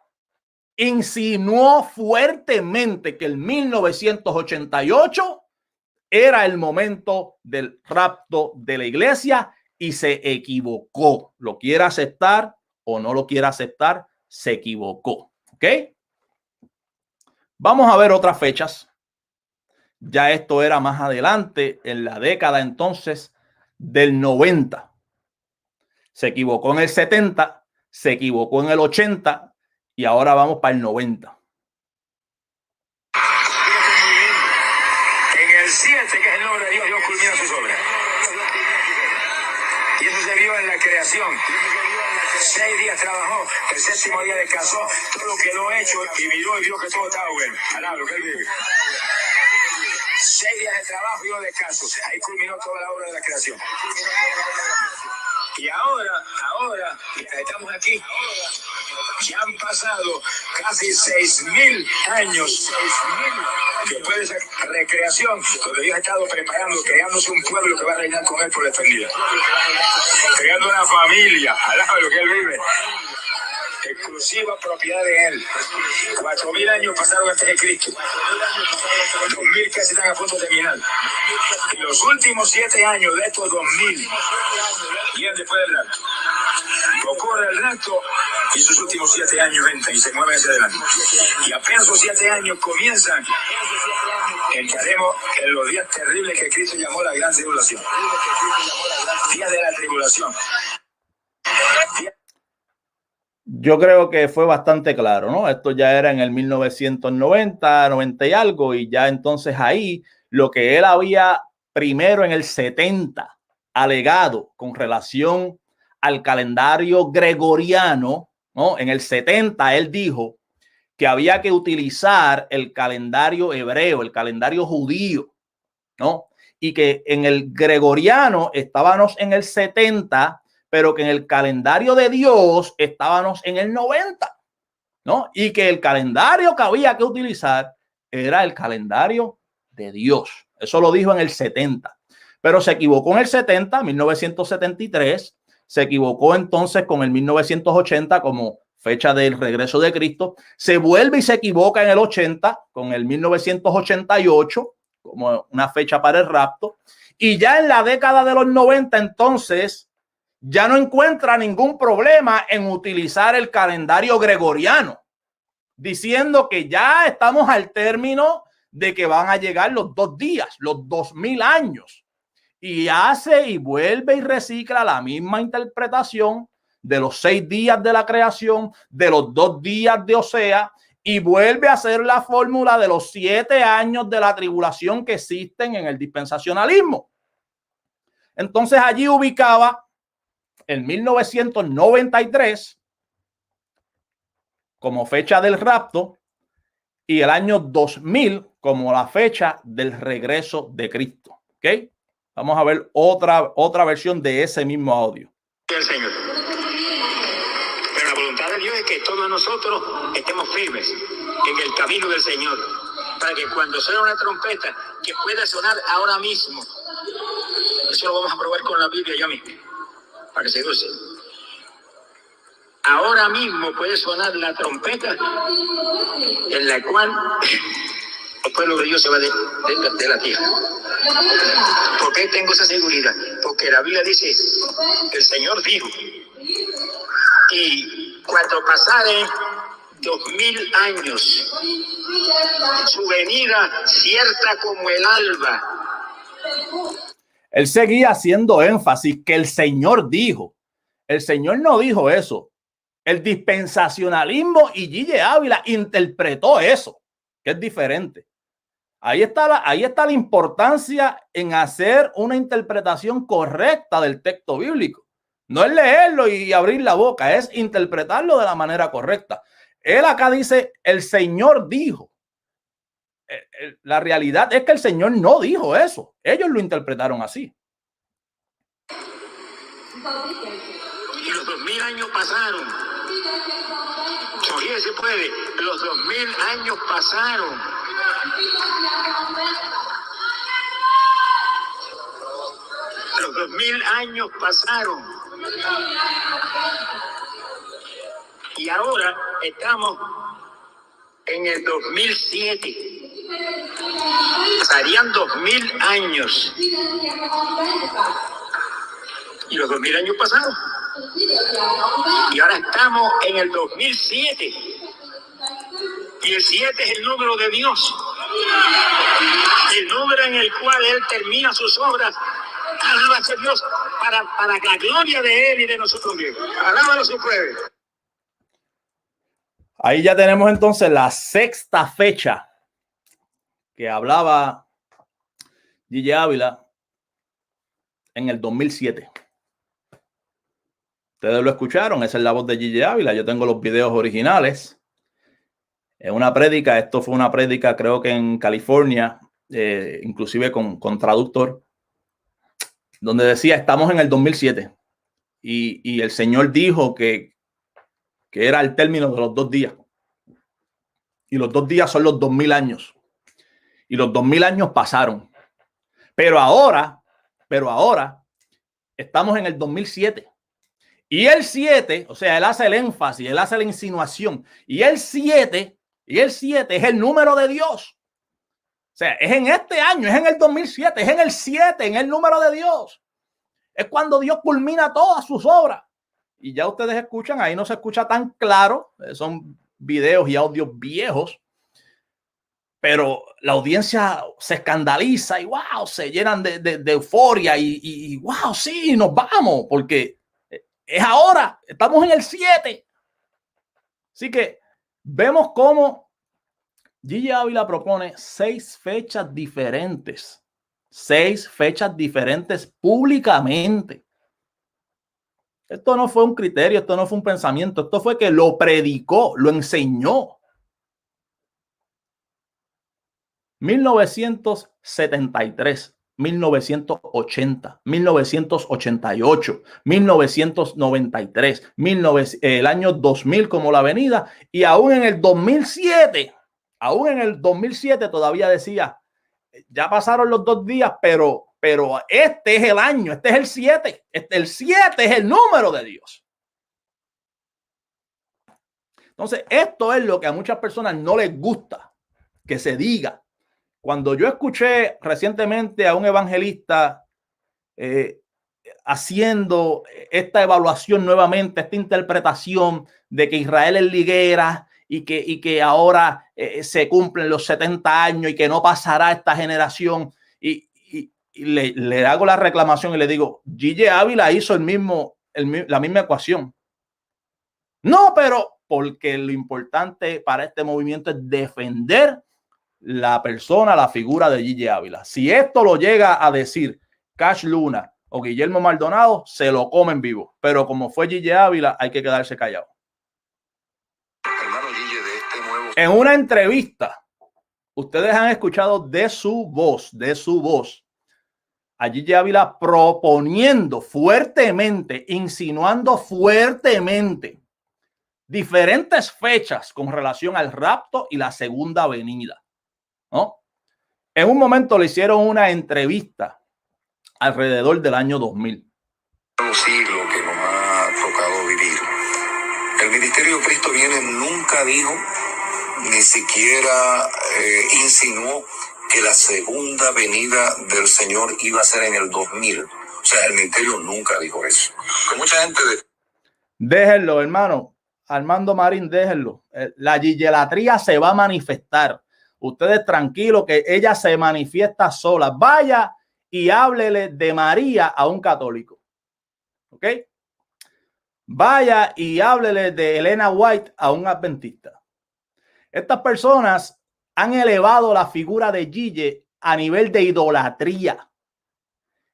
insinuó fuertemente que el 1988 era el momento del rapto de la iglesia y se equivocó. Lo quiera aceptar o no lo quiera aceptar, se equivocó. ¿Ok? Vamos a ver otras fechas. Ya esto era más adelante, en la década entonces del 90. Se equivocó en el 70, se equivocó en el 80 y ahora vamos para el 90. En el 7, que es el nombre de Dios, Dios culmina sus obras. Y eso se vio en la creación. 6 días trabajó, el 7º día descansó, todo lo quedó hecho y miró y vio que todo estaba bueno. Alabro, que él vive. 6 días de trabajo y 1 descanso. Ahí culminó toda la obra de la creación. Y ahora, estamos aquí. Ya han pasado casi 6.000 años después de esa recreación, donde Dios ha estado preparando, creándose un pueblo que va a reinar con él por la eternidad. Creando una familia, alaba lo que él vive. exclusiva propiedad de él. 4000 años pasaron antes de Cristo. 2000 casi están a punto de terminar. Y los últimos 7 años de estos 2000 vienen después del rapto. Ocurre el rapto y sus últimos 7 años entran y se mueven hacia adelante. Y apenas esos 7 años comienzan, entraremos en los días terribles que Cristo llamó la gran tribulación. Días de la tribulación. Yo creo que fue bastante claro, ¿no? Esto ya era en el 1990, 90 y algo, y ya entonces ahí lo que él había primero en el 70 alegado con relación al calendario gregoriano, ¿no? En el 70 él dijo que había que utilizar el calendario hebreo, el calendario judío, ¿no? Y que en el gregoriano estábamos en el 70, pero que en el calendario de Dios estábamos en el 90, ¿no? Y que el calendario que había que utilizar era el calendario de Dios. Eso lo dijo en el 70, pero se equivocó en el 70, 1973, se equivocó entonces con el 1980 como fecha del regreso de Cristo, se vuelve y se equivoca en el 80 con el 1988 como una fecha para el rapto, y ya en la década de los 90 entonces ya no encuentra ningún problema en utilizar el calendario gregoriano, diciendo que ya estamos al término de que van a llegar los 2 días, los 2000 años. Y hace y vuelve y recicla la misma interpretación de los 6 días de la creación, de los 2 días de Osea, y vuelve a hacer la fórmula de los 7 años de la tribulación que existen en el dispensacionalismo. Entonces allí ubicaba en 1993 como fecha del rapto y el año 2000 como la fecha del regreso de Cristo. ¿Ok? Vamos a ver otra versión de ese mismo audio. El Señor. Pero la voluntad de Dios es que todos nosotros estemos firmes en el camino del Señor, para que cuando suene una trompeta, que pueda sonar ahora mismo, eso lo vamos a probar con la Biblia ya mismo, para que se goce. Ahora mismo puede sonar la trompeta en la cual el pueblo de Dios se va de la tierra. ¿Por qué tengo esa seguridad? Porque la Biblia dice, el Señor dijo, y cuando pasaren 2000 años, su venida cierta como el alba. Él seguía haciendo énfasis que el Señor dijo. El Señor no dijo eso. El dispensacionalismo y Gille Ávila interpretó eso, que es diferente. Ahí está la importancia en hacer una interpretación correcta del texto bíblico. No es leerlo y abrir la boca, es interpretarlo de la manera correcta. Él acá dice, el Señor dijo. La realidad es que el Señor no dijo eso. Ellos lo interpretaron así. Y los 2000 años pasaron. Oye, se puede. Los 2000 años pasaron. Los 2000 años pasaron. Y ahora estamos en el 2007. Pasarían 2000 años. Y los 2000 años pasaron. Y ahora estamos en el 2007. Y el 7 es el número de Dios. El número en el cual Él termina sus obras. Alábase Dios para la gloria de Él y de nosotros mismos. Alábalo si puede. Ahí ya tenemos entonces la 6ª fecha que hablaba Gille Ávila en el 2007. Ustedes lo escucharon, esa es la voz de Gille Ávila. Yo tengo los videos originales. En una prédica, esto fue una prédica creo que en California, inclusive con traductor, donde decía, estamos en el 2007. Y el Señor dijo que era el término de los 2 días. Y los 2 días son los 2000 años. Y los 2000 años pasaron. Pero ahora, estamos en el 2007. Y el 7, o sea, él hace el énfasis, él hace la insinuación. Y el 7 es el número de Dios. O sea, es en este año, es en el 2007, es en el 7, en el número de Dios. Es cuando Dios culmina todas sus obras. Y ya ustedes escuchan, ahí no se escucha tan claro, son videos y audios viejos, pero la audiencia se escandaliza y wow, se llenan de euforia y wow, sí, nos vamos, porque es ahora, estamos en el 7. Así que vemos cómo Gigi Ávila propone 6 fechas diferentes. 6 fechas diferentes públicamente. Esto no fue un criterio, esto no fue un pensamiento, esto fue que lo predicó, lo enseñó. 1973, 1980, 1988, 1993, el año 2000 como la avenida, y aún en el 2007, todavía decía, ya pasaron los 2 días, pero este es el año, este es el 7, el 7 es el número de Dios. Entonces, esto es lo que a muchas personas no les gusta que se diga. Cuando yo escuché recientemente a un evangelista haciendo esta evaluación nuevamente, esta interpretación de que Israel es liguera y que ahora se cumplen los 70 años y que no pasará esta generación, y le hago la reclamación y le digo, Gigi Ávila hizo la misma ecuación. No, pero porque lo importante para este movimiento es defender la persona, la figura de Gigi Ávila. Si esto lo llega a decir Cash Luna o Guillermo Maldonado, se lo comen vivo. Pero como fue Gigi Ávila, hay que quedarse callado. Hermano Gigi, de este nuevo... En una entrevista, ustedes han escuchado de su voz, a Gigi Ávila proponiendo fuertemente, insinuando fuertemente diferentes fechas con relación al rapto y la segunda venida, ¿no? En un momento le hicieron una entrevista alrededor del año 2000. Siglo que nos ha tocado vivir. El ministerio de Cristo viene nunca dijo, ni siquiera insinuó que la segunda venida del Señor iba a ser en el 2000. O sea, el ministerio nunca dijo eso. Que mucha gente... Déjenlo, hermano. Armando Marín, déjenlo. La gigelatría se va a manifestar. Ustedes tranquilos que ella se manifiesta sola. Vaya y háblele de María a un católico. ¿Ok? Vaya y háblele de Elena White a un adventista. Estas personas han elevado la figura de Gigi a nivel de idolatría.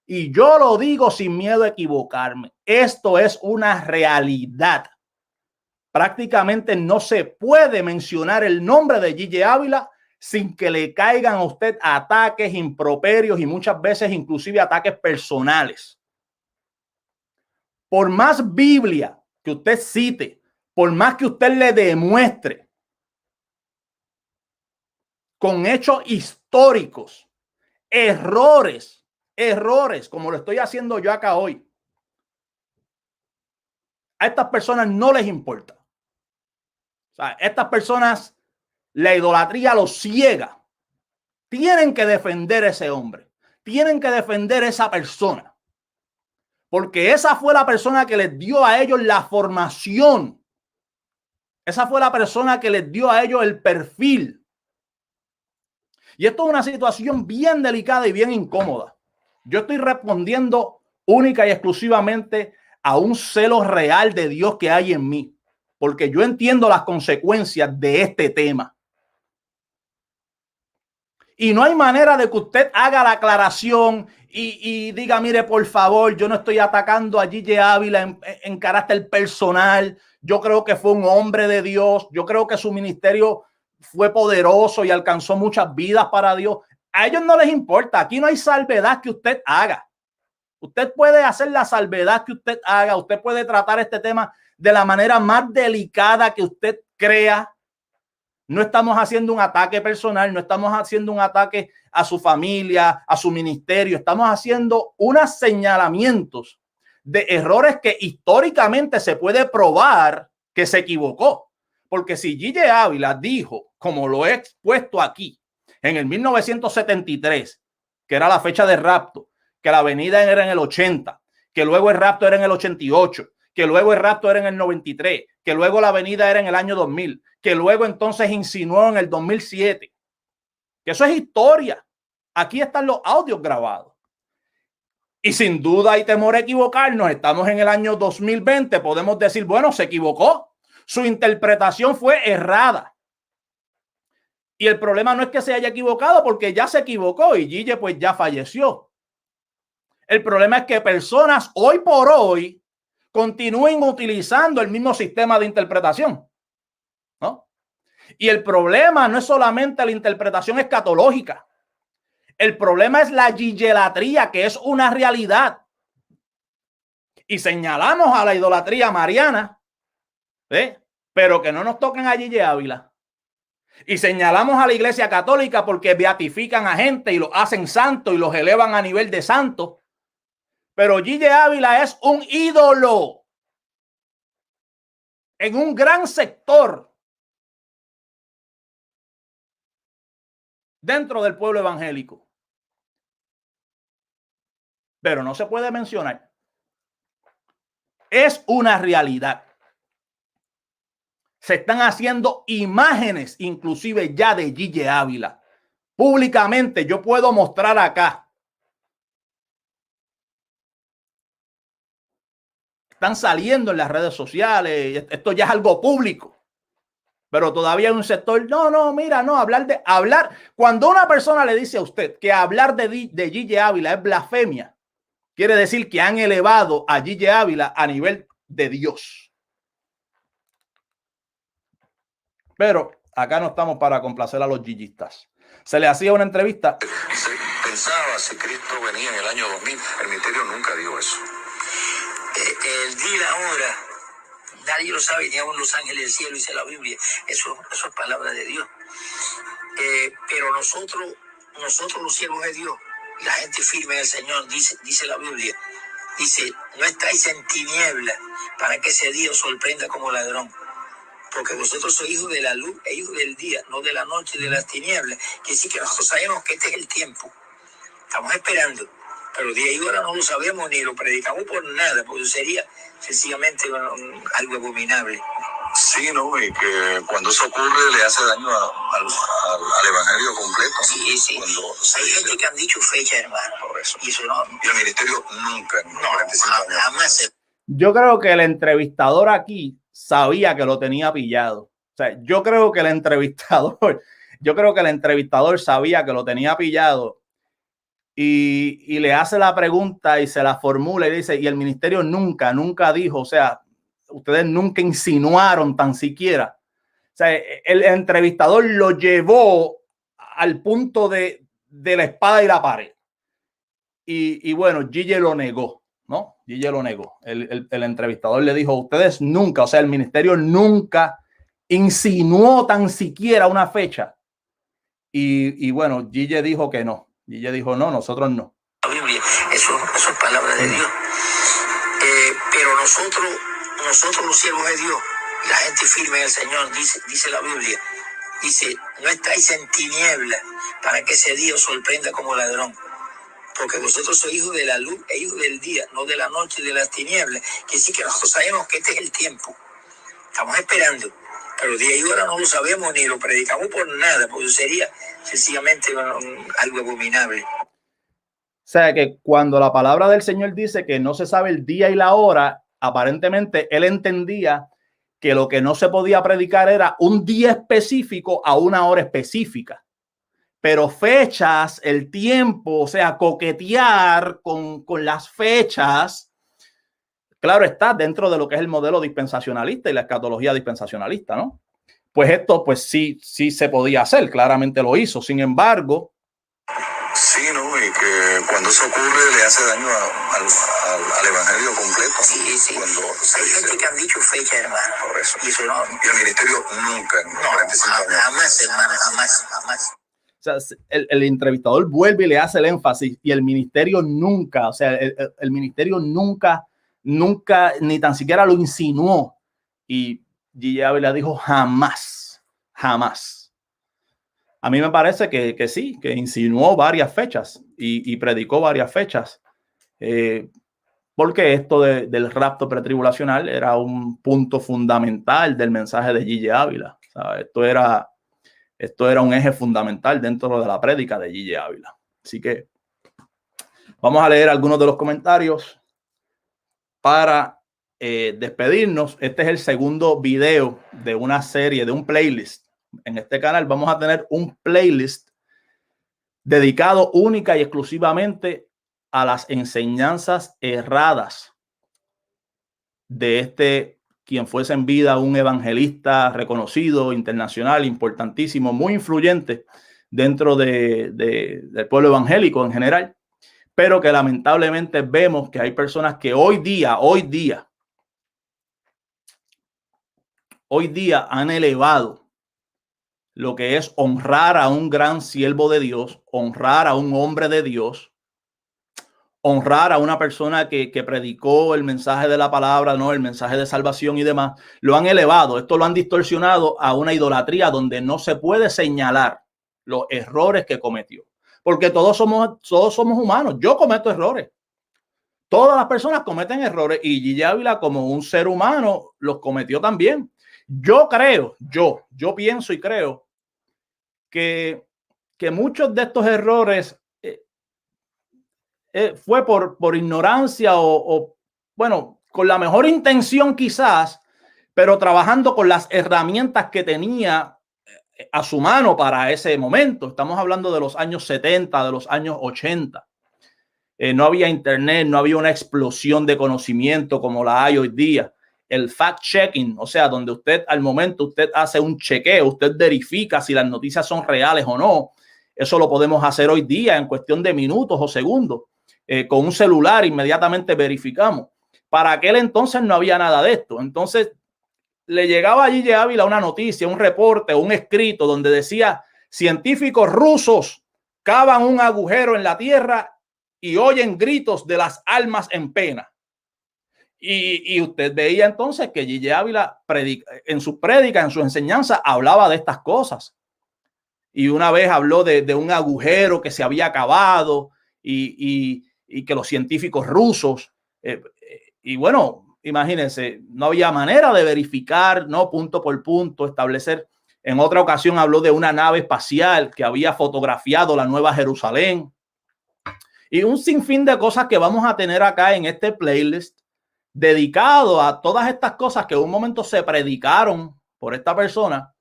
Y yo lo digo sin miedo a equivocarme. Esto es una realidad. Prácticamente no se puede mencionar el nombre de Gigi Ávila sin que le caigan a usted ataques, improperios y muchas veces inclusive ataques personales. Por más Biblia que usted cite, por más que usted le demuestre con hechos históricos, errores, como lo estoy haciendo yo acá hoy, a estas personas no les importa. O sea, estas personas, la idolatría los ciega. Tienen que defender a ese hombre. Tienen que defender a esa persona. Porque esa fue la persona que les dio a ellos la formación. Esa fue la persona que les dio a ellos el perfil. Y esto es una situación bien delicada y bien incómoda. Yo estoy respondiendo única y exclusivamente a un celo real de Dios que hay en mí. Porque yo entiendo las consecuencias de este tema. Y no hay manera de que usted haga la aclaración y diga, mire, por favor, yo no estoy atacando a Gigi Ávila en carácter personal. Yo creo que fue un hombre de Dios. Yo creo que su ministerio fue poderoso y alcanzó muchas vidas para Dios. A ellos no les importa. Aquí no hay salvedad que usted haga. Usted puede hacer la salvedad que usted haga. Usted puede tratar este tema de la manera más delicada que usted crea. No estamos haciendo un ataque personal, no estamos haciendo un ataque a su familia, a su ministerio. Estamos haciendo unos señalamientos de errores que históricamente se puede probar que se equivocó. Porque si Gille Ávila dijo, como lo he expuesto aquí, en el 1973, que era la fecha de rapto, que la avenida era en el 80, que luego el rapto era en el 88, que luego el rapto era en el 93, que luego la avenida era en el año 2000, que luego entonces insinuó en el 2007, que eso es historia. Aquí están los audios grabados. Y sin duda hay temor a equivocarnos. Estamos en el año 2020. Podemos decir, bueno, se equivocó. Su interpretación fue errada. Y el problema no es que se haya equivocado, porque ya se equivocó y Gille pues ya falleció. El problema es que personas hoy por hoy continúen utilizando el mismo sistema de interpretación, ¿no? Y el problema no es solamente la interpretación escatológica. El problema es la gillelatría, que es una realidad. Y señalamos a la idolatría mariana, pero que no nos toquen a Gille Ávila. Y señalamos a la Iglesia Católica porque beatifican a gente y los hacen santos y los elevan a nivel de santos. Pero Gille Ávila es un ídolo en un gran sector dentro del pueblo evangélico. Pero no se puede mencionar. Es una realidad. Se están haciendo imágenes, inclusive ya de Gille Ávila. Públicamente, yo puedo mostrar acá. Están saliendo en las redes sociales. Esto ya es algo público. Pero todavía hay un sector. No, mira, no, hablar. Cuando una persona le dice a usted que hablar de Gille Ávila es blasfemia, quiere decir que han elevado a Gille Ávila a nivel de Dios. Pero acá no estamos para complacer a los gillistas. Se le hacía una entrevista. Se pensaba si Cristo venía en el año 2000. El ministerio nunca dijo eso. El día y la hora, nadie lo sabe, ni aún los ángeles del cielo, dice la Biblia. Eso es palabra de Dios. Pero nosotros los siervos de Dios, la gente firme en el Señor, dice la Biblia, dice, no estáis en tinieblas para que ese día os sorprenda como ladrón. Porque vosotros sois hijos de la luz e hijos del día, no de la noche y de las tinieblas. Que sí que nosotros sabemos que este es el tiempo. Estamos esperando. Pero día y hora no lo sabemos ni lo predicamos por nada, porque sería sencillamente algo abominable. Sí, ¿no? Y que cuando eso ocurre le hace daño al evangelio completo. Sí. Hay gente que han dicho fecha, hermano. Por eso. Y eso no. Y el ministerio nunca. Jamás. Yo creo que el entrevistador aquí sabía que lo tenía pillado. O sea, yo creo que el entrevistador sabía que lo tenía pillado y le hace la pregunta y se la formula y dice, y el ministerio nunca dijo, o sea, ustedes nunca insinuaron tan siquiera. O sea, el entrevistador lo llevó al punto de la espada y la pared. Y bueno, Gille lo negó, ¿no? Gille lo negó. El entrevistador le dijo, ustedes nunca, o sea, el ministerio nunca insinuó tan siquiera una fecha. Y bueno, Gille dijo que no. Gille dijo, no, nosotros no. La Biblia, eso es palabra de Dios. Pero nosotros los siervos de Dios, la gente firme en el Señor, dice la Biblia, dice, no estáis en tinieblas para que ese día os sorprenda como ladrón. Porque vosotros sois hijos de la luz e hijos del día, no de la noche y de las tinieblas. Que sí que nosotros sabemos que este es el tiempo. Estamos esperando. Pero día y hora no lo sabemos ni lo predicamos por nada, porque sería sencillamente algo abominable. O sea que cuando la palabra del Señor dice que no se sabe el día y la hora, aparentemente él entendía que lo que no se podía predicar era un día específico a una hora específica. Pero fechas, el tiempo, o sea, coquetear con las fechas, claro está, dentro de lo que es el modelo dispensacionalista y la escatología dispensacionalista, ¿no? Pues esto, pues sí se podía hacer, claramente lo hizo. Sin embargo, sí, ¿no? Y que cuando eso ocurre le hace daño al evangelio completo. Sí. Cuando hay gente que han dicho fecha, hermano. Por eso. Y eso no. Y el ministerio nunca. Jamás, hermano, jamás. O sea, el entrevistador vuelve y le hace el énfasis y el ministerio nunca, o sea, el ministerio nunca nunca, ni tan siquiera lo insinuó. Y Gigi Ávila dijo jamás, jamás. A mí me parece que sí, que insinuó varias fechas y predicó varias fechas. Porque esto del rapto pretribulacional era un punto fundamental del mensaje de Gigi Ávila. O sea, esto era un eje fundamental dentro de la prédica de Gigi Ávila. Así que vamos a leer algunos de los comentarios para despedirnos. Este es el segundo video de una serie, de un playlist. En este canal vamos a tener un playlist dedicado única y exclusivamente a las enseñanzas erradas de quien fuese en vida un evangelista reconocido, internacional, importantísimo, muy influyente dentro del pueblo evangélico en general, pero que lamentablemente vemos que hay personas que hoy día han elevado lo que es honrar a un gran siervo de Dios, honrar a un hombre de Dios, honrar a una persona que predicó el mensaje de la palabra, ¿no? El mensaje de salvación y demás. Lo han elevado, esto lo han distorsionado a una idolatría donde no se puede señalar los errores que cometió. Porque todos somos humanos. Yo cometo errores. Todas las personas cometen errores y Gigi Ávila, como un ser humano, los cometió también. Yo pienso y creo que muchos de estos errores fue por ignorancia o, bueno, con la mejor intención quizás, pero trabajando con las herramientas que tenía a su mano para ese momento. Estamos hablando de los años 70, de los años 80. No había internet, no había una explosión de conocimiento como la hay hoy día. El fact-checking, o sea, donde usted al momento usted hace un chequeo, usted verifica si las noticias son reales o no. Eso lo podemos hacer hoy día en cuestión de minutos o segundos. Con un celular inmediatamente verificamos. Para aquel entonces no había nada de esto. Entonces le llegaba a Gigi Ávila una noticia, un reporte o un escrito donde decía: científicos rusos cavan un agujero en la tierra y oyen gritos de las almas en pena. Y usted veía entonces que Gigi Ávila en su prédica, en su enseñanza, hablaba de estas cosas. Y una vez habló de un agujero que se había cavado y que los científicos rusos, y bueno, imagínense, no había manera de verificar, no, punto por punto, establecer. En otra ocasión habló de una nave espacial que había fotografiado la Nueva Jerusalén y un sinfín de cosas que vamos a tener acá en este playlist dedicado a todas estas cosas que en un momento se predicaron por esta persona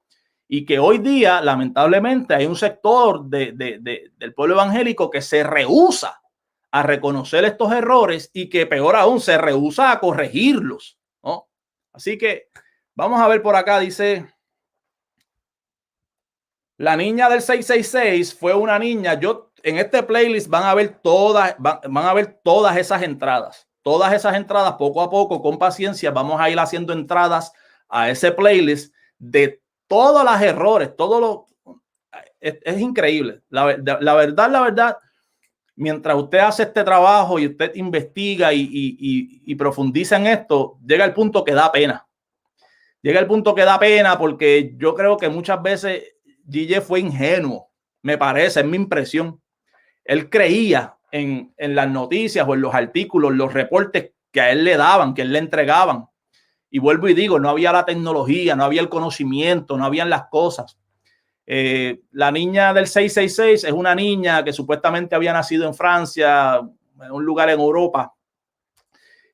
y que hoy día lamentablemente hay un sector del pueblo evangélico que se rehúsa a reconocer estos errores y que peor aún se rehúsa a corregirlos, ¿no? Así que vamos a ver por acá, dice: la niña del 666 fue una niña. En este playlist van a ver todas esas entradas. Todas esas entradas, poco a poco, con paciencia, vamos a ir haciendo entradas a ese playlist de todos los errores, es increíble. La verdad, mientras usted hace este trabajo y usted investiga y profundiza en esto, llega el punto que da pena. Llega el punto que da pena porque yo creo que muchas veces Gigi fue ingenuo, me parece, es mi impresión. Él creía en las noticias o en los artículos, los reportes que a él le daban, que a él le entregaban. Y vuelvo y digo, no había la tecnología, no había el conocimiento, no habían las cosas. La niña del 666 es una niña que supuestamente había nacido en Francia, en un lugar en Europa,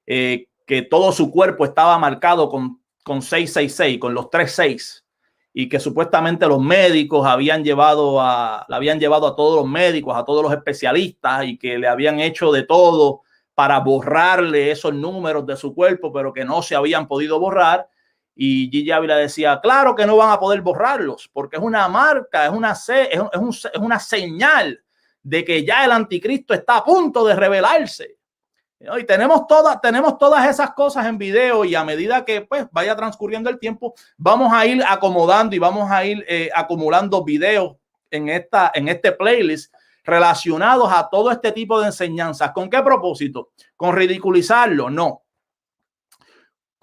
que todo su cuerpo estaba marcado con 666, con los 36. Y que supuestamente los médicos la habían llevado a todos los médicos, a todos los especialistas, y que le habían hecho de todo para borrarle esos números de su cuerpo, pero que no se habían podido borrar. Y Gigi Ávila decía: claro que no van a poder borrarlos, porque es una marca, es una señal de que ya el anticristo está a punto de revelarse. Y tenemos todas esas cosas en video, y a medida que pues vaya transcurriendo el tiempo, vamos a ir acomodando y vamos a ir acumulando videos en este playlist relacionados a todo este tipo de enseñanzas. ¿Con qué propósito? ¿Con ridiculizarlo? No.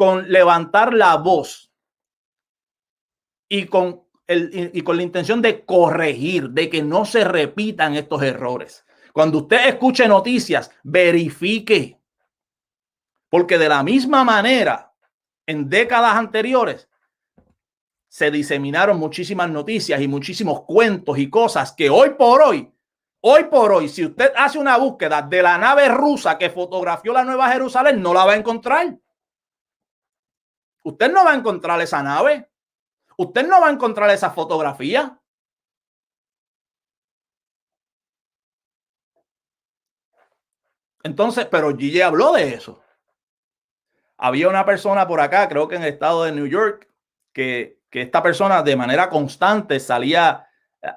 con levantar la voz y con la intención de corregir, de que no se repitan estos errores. Cuando usted escuche noticias, verifique, porque de la misma manera, en décadas anteriores, se diseminaron muchísimas noticias y muchísimos cuentos y cosas que hoy por hoy, si usted hace una búsqueda de la nave rusa que fotografió la Nueva Jerusalén, no la va a encontrar. Usted no va a encontrar esa nave. Usted no va a encontrar esa fotografía. Entonces, pero Gigi habló de eso. Había una persona por acá, creo que en el estado de New York, que esta persona de manera constante salía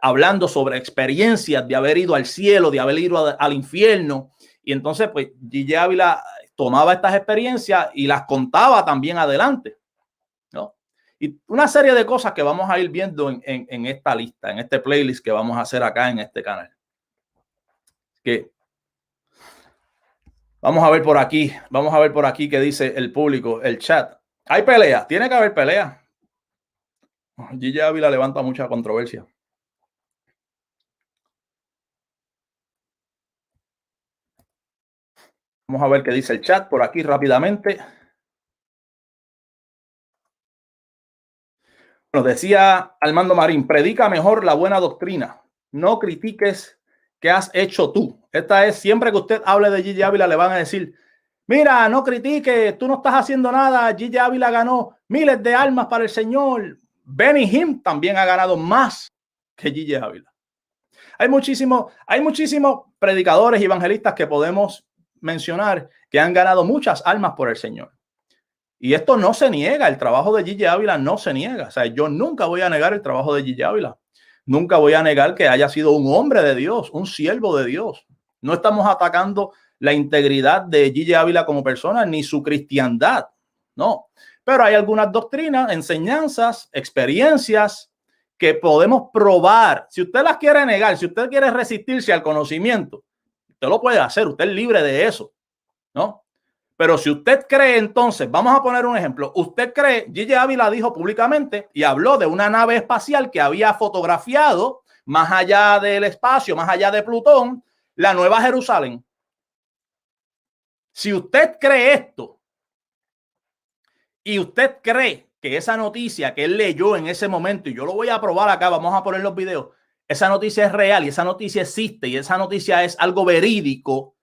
hablando sobre experiencias de haber ido al cielo, de haber ido al infierno. Y entonces, pues, Gigi Ávila tomaba estas experiencias y las contaba también adelante, ¿no? Y una serie de cosas que vamos a ir viendo en esta lista, en este playlist que vamos a hacer acá en este canal. Que vamos a ver por aquí qué dice el público, el chat. Hay pelea, tiene que haber pelea. Gigi Ávila levanta mucha controversia. Vamos a ver qué dice el chat por aquí rápidamente. Nos decía Armando Marín, predica mejor la buena doctrina. No critiques qué has hecho tú. Esta es, siempre que usted hable de Gigi Ávila le van a decir, mira, no critique, tú no estás haciendo nada. Gigi Ávila ganó miles de almas para el Señor. Benny Hinn también ha ganado más que Gigi Ávila. Hay muchísimos predicadores y evangelistas que podemos mencionar que han ganado muchas almas por el Señor. Y esto no se niega, el trabajo de Gigi Ávila no se niega. O sea, yo nunca voy a negar el trabajo de Gigi Ávila. Nunca voy a negar que haya sido un hombre de Dios, un siervo de Dios. No estamos atacando la integridad de Gigi Ávila como persona ni su cristiandad. No. Pero hay algunas doctrinas, enseñanzas, experiencias que podemos probar. Si usted las quiere negar, si usted quiere resistirse al conocimiento, usted lo puede hacer, usted es libre de eso, ¿no? Pero si usted cree, entonces, vamos a poner un ejemplo. Usted cree, Gigi Ávila dijo públicamente y habló de una nave espacial que había fotografiado más allá del espacio, más allá de Plutón, la Nueva Jerusalén. Si usted cree esto y usted cree que esa noticia que él leyó en ese momento, y yo lo voy a probar acá, vamos a poner los videos, esa noticia es real y esa noticia existe y esa noticia es algo verídico,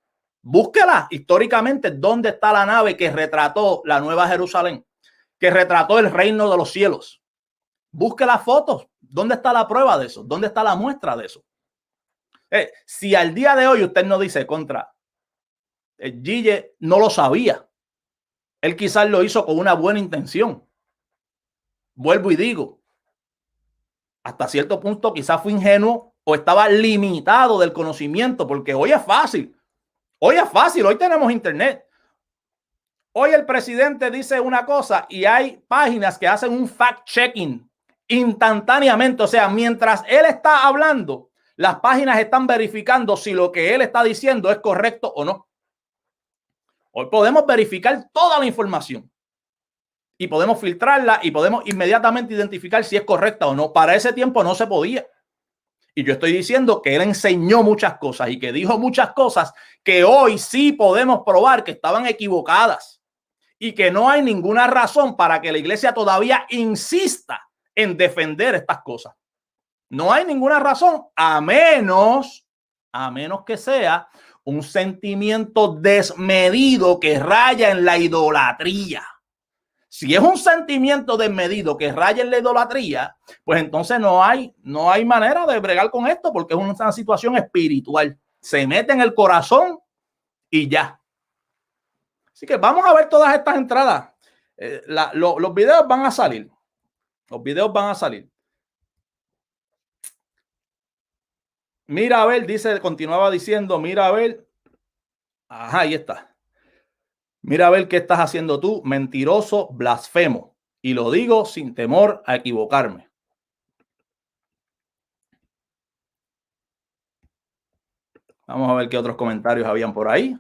búsquela históricamente dónde está la nave que retrató la Nueva Jerusalén, que retrató el reino de los cielos. Busque las fotos. ¿Dónde está la prueba de eso? ¿Dónde está la muestra de eso? Si al día de hoy usted no dice contra, Gigi no lo sabía. Él quizás lo hizo con una buena intención. Vuelvo y digo, hasta cierto punto quizás fue ingenuo o estaba limitado del conocimiento, porque hoy es fácil. Hoy es fácil, hoy tenemos internet. Hoy el presidente dice una cosa y hay páginas que hacen un fact-checking instantáneamente. O sea, mientras él está hablando, las páginas están verificando si lo que él está diciendo es correcto o no. Hoy podemos verificar toda la información y podemos filtrarla y podemos inmediatamente identificar si es correcta o no. Para ese tiempo no se podía. Y yo estoy diciendo que él enseñó muchas cosas y que dijo muchas cosas que hoy sí podemos probar que estaban equivocadas y que no hay ninguna razón para que la iglesia todavía insista en defender estas cosas. No hay ninguna razón, a menos que sea un sentimiento desmedido que raya en la idolatría. Si es un sentimiento desmedido que raya en la idolatría, pues entonces no hay manera de bregar con esto porque es una situación espiritual. Se mete en el corazón y ya. Así que vamos a ver todas estas entradas. Los videos van a salir. Los videos van a salir. Mira a ver, continuaba diciendo, mira a ver. Ajá, ahí está. Mira a ver qué estás haciendo tú, mentiroso, blasfemo. Y lo digo sin temor a equivocarme. Vamos a ver qué otros comentarios habían por ahí.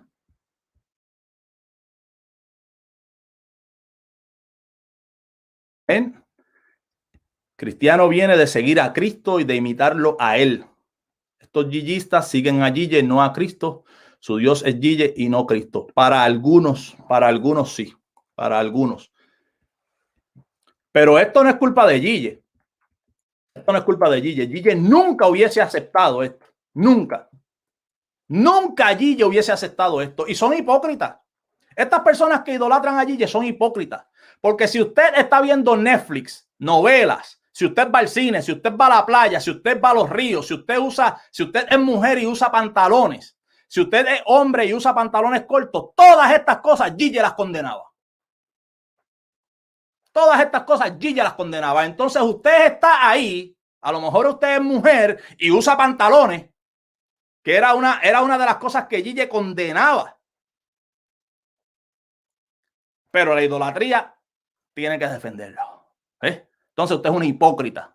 Cristiano viene de seguir a Cristo y de imitarlo a él. Estos gillistas siguen a Gille, no a Cristo. Su Dios es Gille y no Cristo. Para algunos sí, para algunos. Pero esto no es culpa de Gille. Esto no es culpa de Gille. Gille nunca hubiese aceptado esto. Nunca. Nunca Gille hubiese aceptado esto. Y son hipócritas. Estas personas que idolatran a Gille son hipócritas. Porque si usted está viendo Netflix, novelas, si usted va al cine, si usted va a la playa, si usted va a los ríos, si usted es mujer y usa pantalones, si usted es hombre y usa pantalones cortos, todas estas cosas Gille las condenaba. Todas estas cosas Gille las condenaba. Entonces usted está ahí, a lo mejor usted es mujer y usa pantalones, que era una de las cosas que Gille condenaba. Pero la idolatría tiene que defenderlo. Entonces usted es una hipócrita.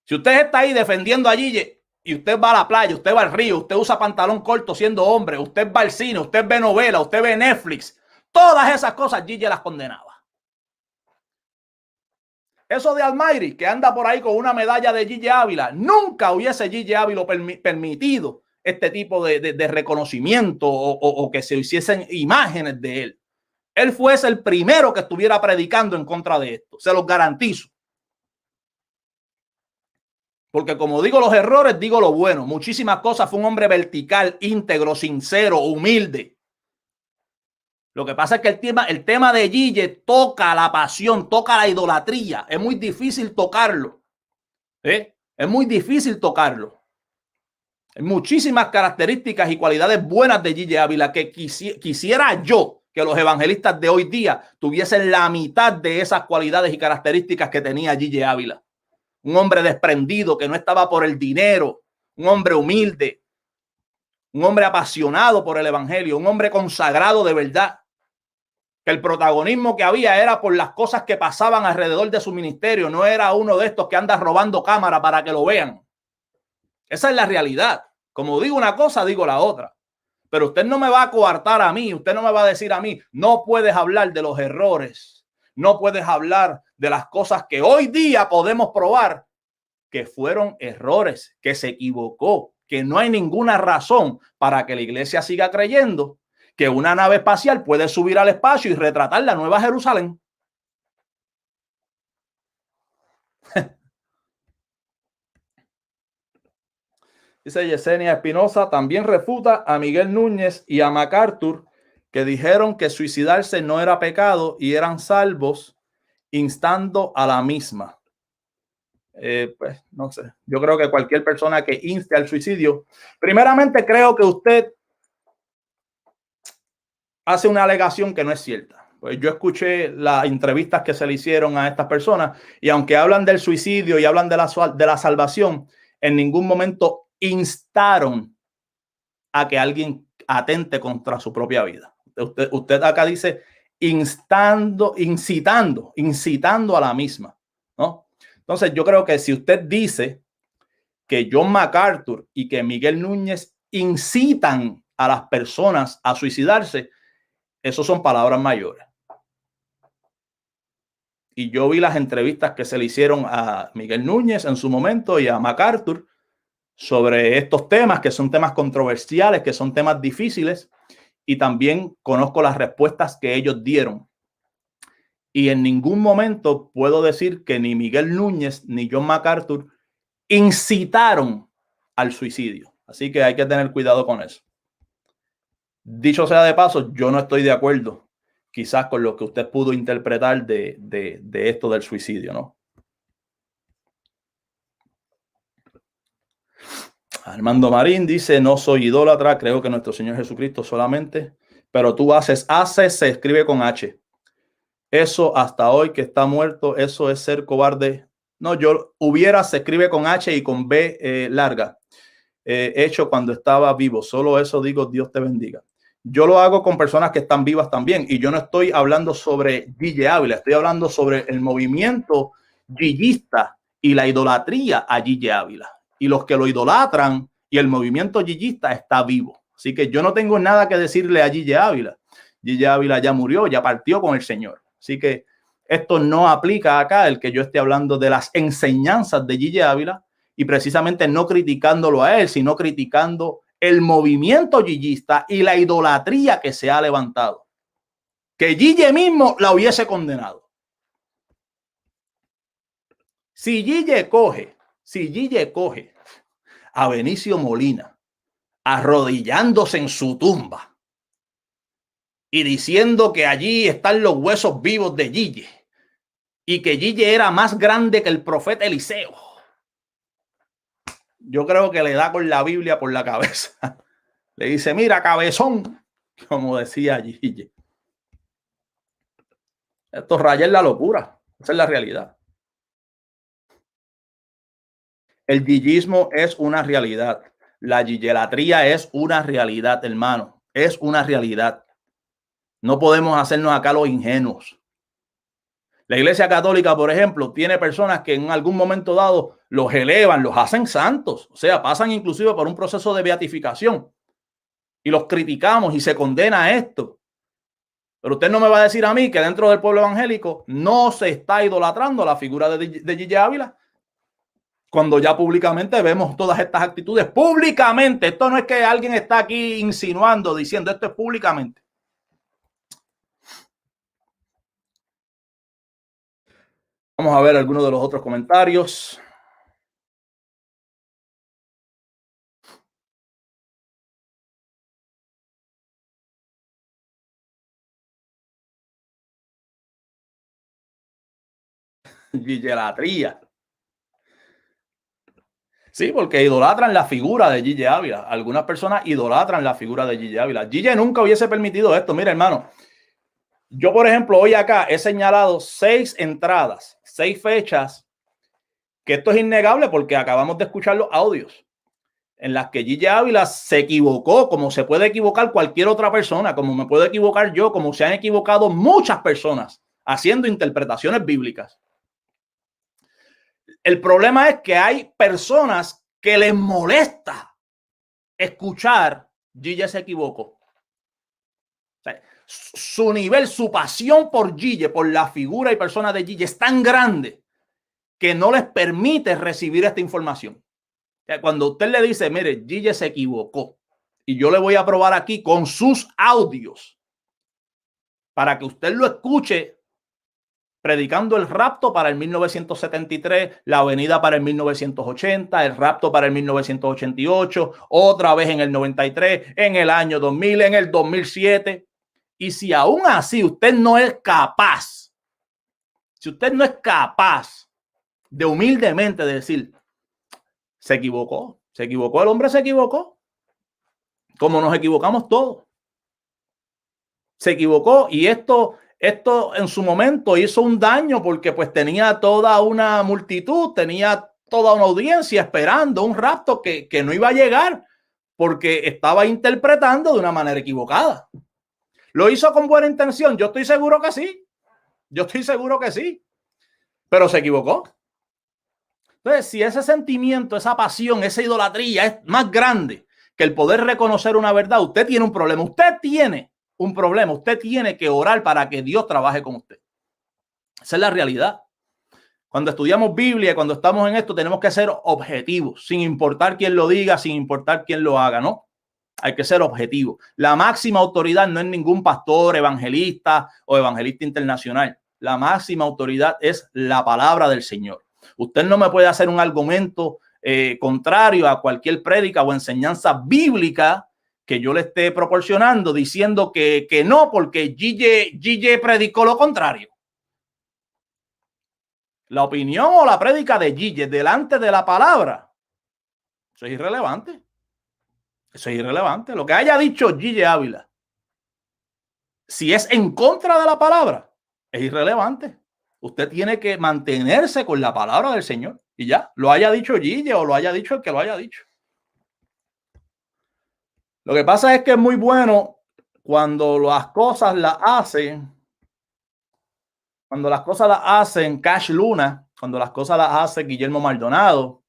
Si usted está ahí defendiendo a Gille y usted va a la playa, usted va al río, usted usa pantalón corto siendo hombre, usted va al cine, usted ve novela, usted ve Netflix, todas esas cosas Gille las condenaba. Eso de Almighty, que anda por ahí con una medalla de Gille Ávila, nunca hubiese Gille Ávila permitido este tipo de reconocimiento o que se hiciesen imágenes de él. Él fuese el primero que estuviera predicando en contra de esto. Se los garantizo. Porque como digo los errores, digo lo bueno. Muchísimas cosas. Fue un hombre vertical, íntegro, sincero, humilde. Lo que pasa es que el tema de Gille toca la pasión, toca la idolatría. Es muy difícil tocarlo. Es muy difícil tocarlo. Hay muchísimas características y cualidades buenas de Gille Ávila que quisiera yo que los evangelistas de hoy día tuviesen la mitad de esas cualidades y características que tenía Gille Ávila. Un hombre desprendido que no estaba por el dinero, un hombre humilde, un hombre apasionado por el evangelio, un hombre consagrado de verdad. Que el protagonismo que había era por las cosas que pasaban alrededor de su ministerio, no era uno de estos que anda robando cámara para que lo vean. Esa es la realidad. Como digo una cosa, digo la otra. Pero usted no me va a coartar a mí, usted no me va a decir a mí, no puedes hablar de los errores, no puedes hablar de las cosas que hoy día podemos probar que fueron errores, que se equivocó, que no hay ninguna razón para que la iglesia siga creyendo que una nave espacial puede subir al espacio y retratar la Nueva Jerusalén. Dice Yesenia Espinosa, también refuta a Miguel Núñez y a MacArthur, que dijeron que suicidarse no era pecado y eran salvos, instando a la misma. Pues no sé, yo creo que cualquier persona que inste al suicidio, primeramente creo que usted hace una alegación que no es cierta. Pues yo escuché las entrevistas que se le hicieron a estas personas y aunque hablan del suicidio y hablan de la salvación, en ningún momento instaron a que alguien atente contra su propia vida. Usted acá dice incitando a la misma, ¿no? Entonces yo creo que si usted dice que John MacArthur y que Miguel Núñez incitan a las personas a suicidarse, esos son palabras mayores. Y yo vi las entrevistas que se le hicieron a Miguel Núñez en su momento y a MacArthur sobre estos temas, que son temas controversiales, que son temas difíciles, y también conozco las respuestas que ellos dieron. Y en ningún momento puedo decir que ni Miguel Núñez ni John MacArthur incitaron al suicidio. Así que hay que tener cuidado con eso. Dicho sea de paso, yo no estoy de acuerdo quizás con lo que usted pudo interpretar de esto del suicidio, ¿no? Armando Marín dice, no soy idólatra, creo que nuestro Señor Jesucristo solamente, pero tú haces, se escribe con H. Eso hasta hoy que está muerto, eso es ser cobarde. No, yo hubiera, se escribe con H y con B larga. Hecho cuando estaba vivo, solo eso digo, Dios te bendiga. Yo lo hago con personas que están vivas también y yo no estoy hablando sobre Gille Ávila, estoy hablando sobre el movimiento gillista y la idolatría a Gille Ávila. Y los que lo idolatran y el movimiento gillista está vivo. Así que yo no tengo nada que decirle a Gille Ávila. Gille Ávila ya murió, ya partió con el Señor. Así que esto no aplica acá, el que yo esté hablando de las enseñanzas de Gigi Ávila y precisamente no criticándolo a él, sino criticando el movimiento gillista y la idolatría que se ha levantado. Que Gigi mismo la hubiese condenado. Si Gigi coge a Benicio Molina arrodillándose en su tumba y diciendo que allí están los huesos vivos de Gigi y que Gigi era más grande que el profeta Eliseo, yo creo que le da con la Biblia por la cabeza. Le dice, mira, cabezón, como decía Gigi. Esto raya en la locura. Esa es la realidad. El gigismo es una realidad. La gigelatría es una realidad, hermano. Es una realidad. No podemos hacernos acá los ingenuos. La Iglesia Católica, por ejemplo, tiene personas que en algún momento dado los elevan, los hacen santos. O sea, pasan inclusive por un proceso de beatificación. Y los criticamos y se condena a esto. Pero usted no me va a decir a mí que dentro del pueblo evangélico no se está idolatrando la figura de Gigi Ávila. Cuando ya públicamente vemos todas estas actitudes, públicamente, esto no es que alguien está aquí insinuando, diciendo, esto es públicamente. Vamos a ver algunos de los otros comentarios. Gigelatría. Sí, porque idolatran la figura de Gigi Ávila. Algunas personas idolatran la figura de Gigi Ávila. Gigi nunca hubiese permitido esto. Mira, hermano, yo, por ejemplo, hoy acá he señalado 6 entradas, 6 fechas, que esto es innegable porque acabamos de escuchar los audios en las que Gigi Ávila se equivocó, como se puede equivocar cualquier otra persona, como me puedo equivocar yo, como se han equivocado muchas personas haciendo interpretaciones bíblicas. El problema es que hay personas que les molesta escuchar Gigi se equivocó. O sea, su nivel, su pasión por Gigi, por la figura y persona de Gigi es tan grande que no les permite recibir esta información. O sea, cuando usted le dice, mire, Gigi se equivocó y yo le voy a probar aquí con sus audios para que usted lo escuche predicando el rapto para el 1973, la venida para el 1980, el rapto para el 1988, otra vez en el 93, en el año 2000, en el 2007. Y si aún así usted no es capaz, si usted no es capaz de humildemente decir, se equivocó, el hombre se equivocó, como nos equivocamos todos. Se equivocó y esto en su momento hizo un daño porque pues tenía toda una multitud, tenía toda una audiencia esperando un rapto que no iba a llegar porque estaba interpretando de una manera equivocada. ¿Lo hizo con buena intención? Yo estoy seguro que sí. Pero se equivocó. Entonces, si ese sentimiento, esa pasión, esa idolatría es más grande que el poder reconocer una verdad, usted tiene un problema. Usted tiene un problema. Usted tiene que orar para que Dios trabaje con usted. Esa es la realidad. Cuando estudiamos Biblia, cuando estamos en esto, tenemos que ser objetivos, sin importar quién lo diga, sin importar quién lo haga, ¿no? Hay que ser objetivos. La máxima autoridad no es ningún pastor, evangelista o evangelista internacional. La máxima autoridad es la palabra del Señor. Usted no me puede hacer un argumento contrario a cualquier prédica o enseñanza bíblica que yo le esté proporcionando diciendo que no, porque Gigi predicó lo contrario. La opinión o la prédica de Gigi delante de la palabra, eso es irrelevante. Eso es irrelevante. Lo que haya dicho Gigi Ávila, si es en contra de la palabra, es irrelevante. Usted tiene que mantenerse con la palabra del Señor y ya, lo haya dicho Gigi o lo haya dicho el que lo haya dicho. Lo que pasa es que es muy bueno cuando las cosas las hacen, Cash Luna, cuando las cosas las hace Guillermo Maldonado.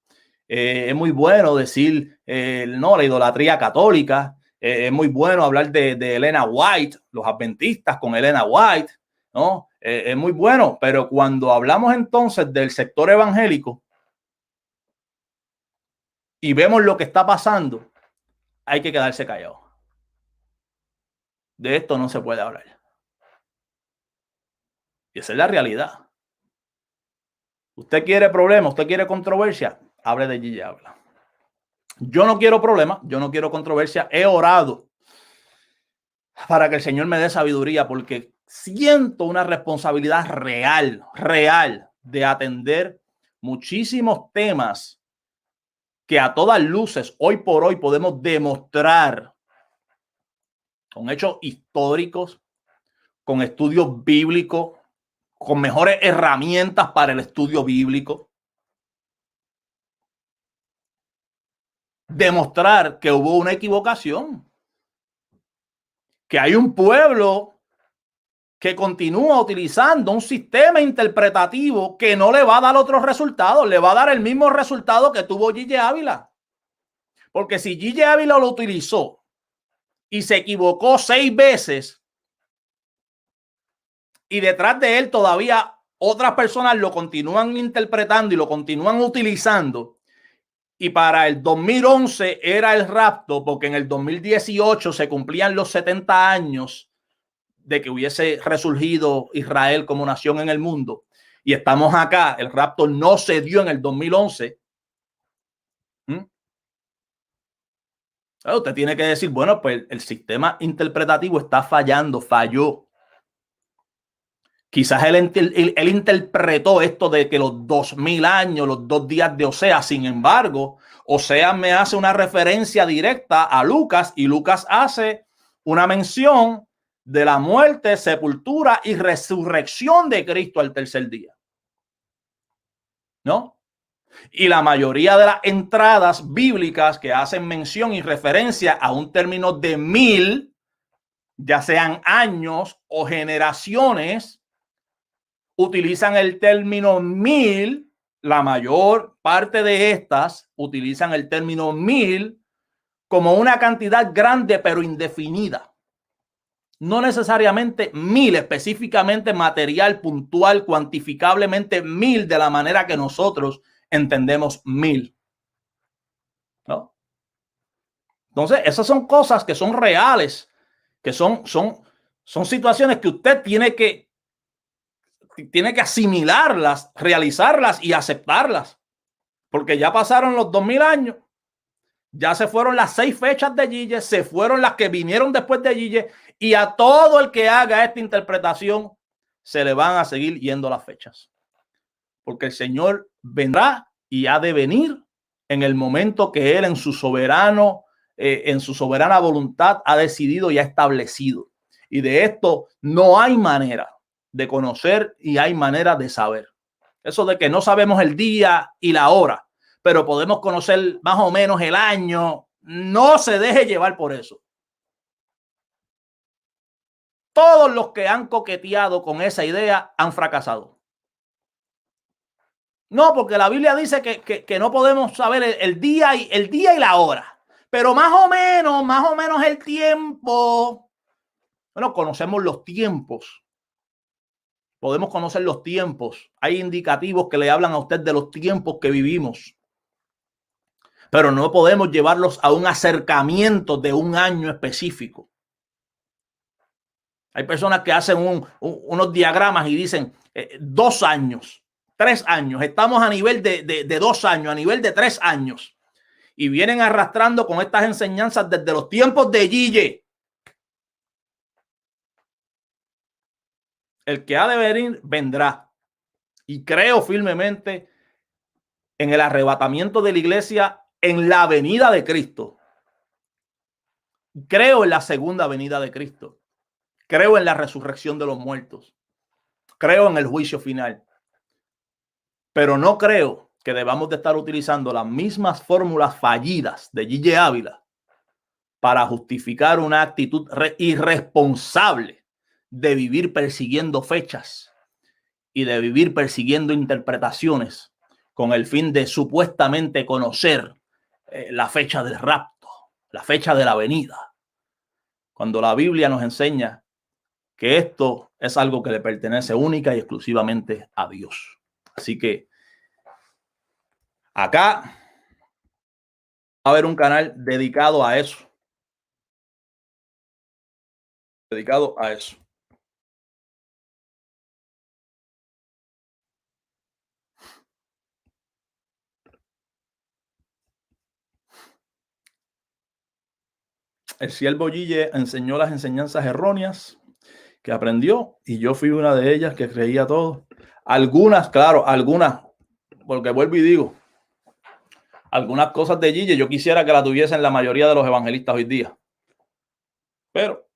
Es muy bueno decir no, la idolatría católica. Es muy bueno hablar de Elena White, los adventistas con Elena White, ¿no? es muy bueno, pero cuando hablamos entonces del sector evangélico y vemos lo que está pasando, hay que quedarse callado. De esto no se puede hablar. Y esa es la realidad. Usted quiere problemas, usted quiere controversia, hable de Gigi Ávila. Yo no quiero problemas, yo no quiero controversia. He orado para que el Señor me dé sabiduría porque siento una responsabilidad real de atender muchísimos temas que a todas luces hoy por hoy podemos demostrar con hechos históricos, con estudios bíblicos, con mejores herramientas para el estudio bíblico. Demostrar que hubo una equivocación, que hay un pueblo que continúa utilizando un sistema interpretativo que no le va a dar otros resultados, le va a dar el mismo resultado que tuvo Gigi Ávila. Porque si Gigi Ávila lo utilizó y se equivocó 6 veces y detrás de él todavía otras personas lo continúan interpretando y lo continúan utilizando, y para el 2011 era el rapto, porque en el 2018 se cumplían los 70 años de que hubiese resurgido Israel como nación en el mundo, y estamos acá, el rapto no se dio en el 2011. Usted tiene que decir, bueno, pues el sistema interpretativo está falló. Quizás él interpretó esto de que los 2000 años, los 2 días de Oseas. Sin embargo, Oseas me hace una referencia directa a Lucas y Lucas hace una mención de la muerte, sepultura y resurrección de Cristo al tercer día. ¿No? Y la mayoría de las entradas bíblicas que hacen mención y referencia a un término de 1000, ya sean años o generaciones, utilizan el término 1000. La mayor parte de estas utilizan el término 1000 como una cantidad grande pero indefinida. No necesariamente 1000 específicamente material, puntual, cuantificablemente 1000 de la manera que nosotros entendemos 1000. ¿No? Entonces, esas son cosas que son reales, que son situaciones que usted tiene que asimilarlas, realizarlas y aceptarlas. Porque ya pasaron los 2000 años, ya se fueron las 6 fechas de Gigi, se fueron las que vinieron después de Gigi, y a todo el que haga esta interpretación se le van a seguir yendo las fechas. Porque el Señor vendrá y ha de venir en el momento que Él en su soberana voluntad ha decidido y ha establecido. Y de esto no hay manera de conocer y hay manera de saber. Eso de que no sabemos el día y la hora, pero podemos conocer más o menos el año, no se deje llevar por eso. Todos los que han coqueteado con esa idea han fracasado. No, porque la Biblia dice que no podemos saber el día y la hora, pero más o menos el tiempo. Bueno, conocemos los tiempos. Podemos conocer los tiempos. Hay indicativos que le hablan a usted de los tiempos que vivimos, pero no podemos llevarlos a un acercamiento de un año específico. Hay personas que hacen unos diagramas y dicen 2 años. 3 años, estamos a nivel de 2 años, a nivel de 3 años. Y vienen arrastrando con estas enseñanzas desde los tiempos de Gigi. El que ha de venir, vendrá. Y creo firmemente en el arrebatamiento de la iglesia, en la venida de Cristo. Creo en la segunda venida de Cristo. Creo en la resurrección de los muertos. Creo en el juicio final. Pero no creo que debamos de estar utilizando las mismas fórmulas fallidas de Gigi Ávila para justificar una actitud irresponsable de vivir persiguiendo fechas y de vivir persiguiendo interpretaciones con el fin de supuestamente conocer la fecha del rapto, la fecha de la venida. Cuando la Biblia nos enseña que esto es algo que le pertenece única y exclusivamente a Dios. Así que acá va a haber un canal dedicado a eso. Dedicado a eso. El siervo Gille enseñó las enseñanzas erróneas que aprendió y yo fui una de ellas que creía todo. Algunas, claro, algunas, porque vuelvo y digo, algunas cosas de Gille yo quisiera que la tuviesen la mayoría de los evangelistas hoy día. Pero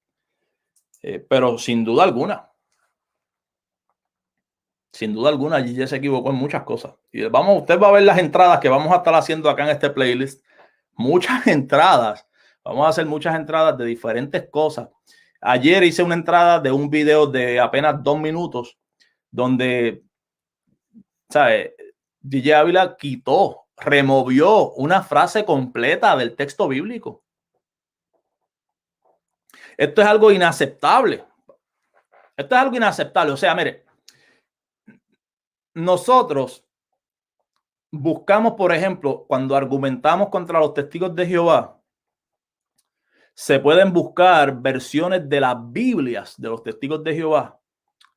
sin duda alguna, Gille se equivocó en muchas cosas. Y usted va a ver las entradas que vamos a estar haciendo acá en este playlist. Muchas entradas. Vamos a hacer muchas entradas de diferentes cosas. Ayer hice una entrada de un video de apenas 2 minutos donde, ¿sabe? Gille Ávila removió una frase completa del texto bíblico. Esto es algo inaceptable. Esto es algo inaceptable. O sea, mire, nosotros buscamos, por ejemplo, cuando argumentamos contra los testigos de Jehová, se pueden buscar versiones de las Biblias de los testigos de Jehová,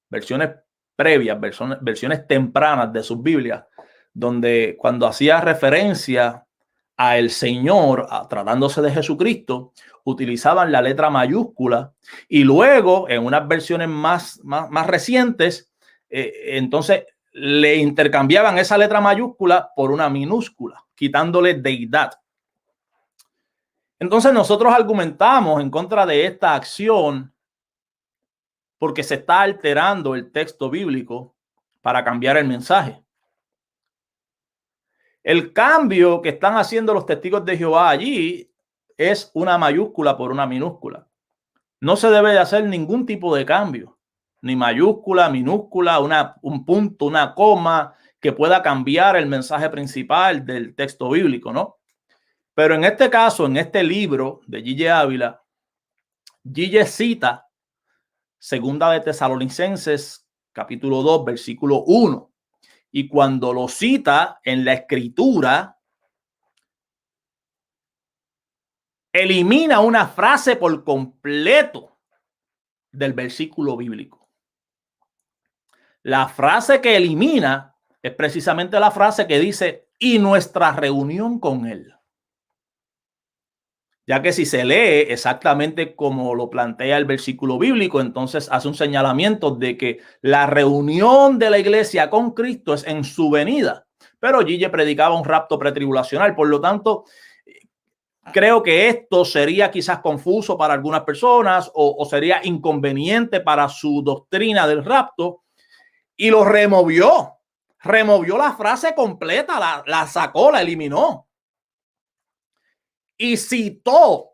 versiones previas, versiones tempranas de sus Biblias, donde cuando hacía referencia a el Señor, tratándose de Jesucristo, utilizaban la letra mayúscula y luego en unas versiones más recientes, entonces le intercambiaban esa letra mayúscula por una minúscula, quitándole deidad. Entonces nosotros argumentamos en contra de esta acción porque se está alterando el texto bíblico para cambiar el mensaje. El cambio que están haciendo los testigos de Jehová allí es una mayúscula por una minúscula. No se debe de hacer ningún tipo de cambio, ni mayúscula, minúscula, un punto, una coma que pueda cambiar el mensaje principal del texto bíblico, ¿no? Pero en este caso, en este libro de Gille Ávila, Gille cita Segunda de Tesalonicenses, capítulo 2, versículo 1. Y cuando lo cita en la escritura, elimina una frase por completo del versículo bíblico. La frase que elimina es precisamente la frase que dice, y nuestra reunión con él. Ya que si se lee exactamente como lo plantea el versículo bíblico, entonces hace un señalamiento de que la reunión de la iglesia con Cristo es en su venida. Pero Gille predicaba un rapto pretribulacional, por lo tanto, creo que esto sería quizás confuso para algunas personas o sería inconveniente para su doctrina del rapto y lo removió. Removió la frase completa, la sacó, la eliminó. Y citó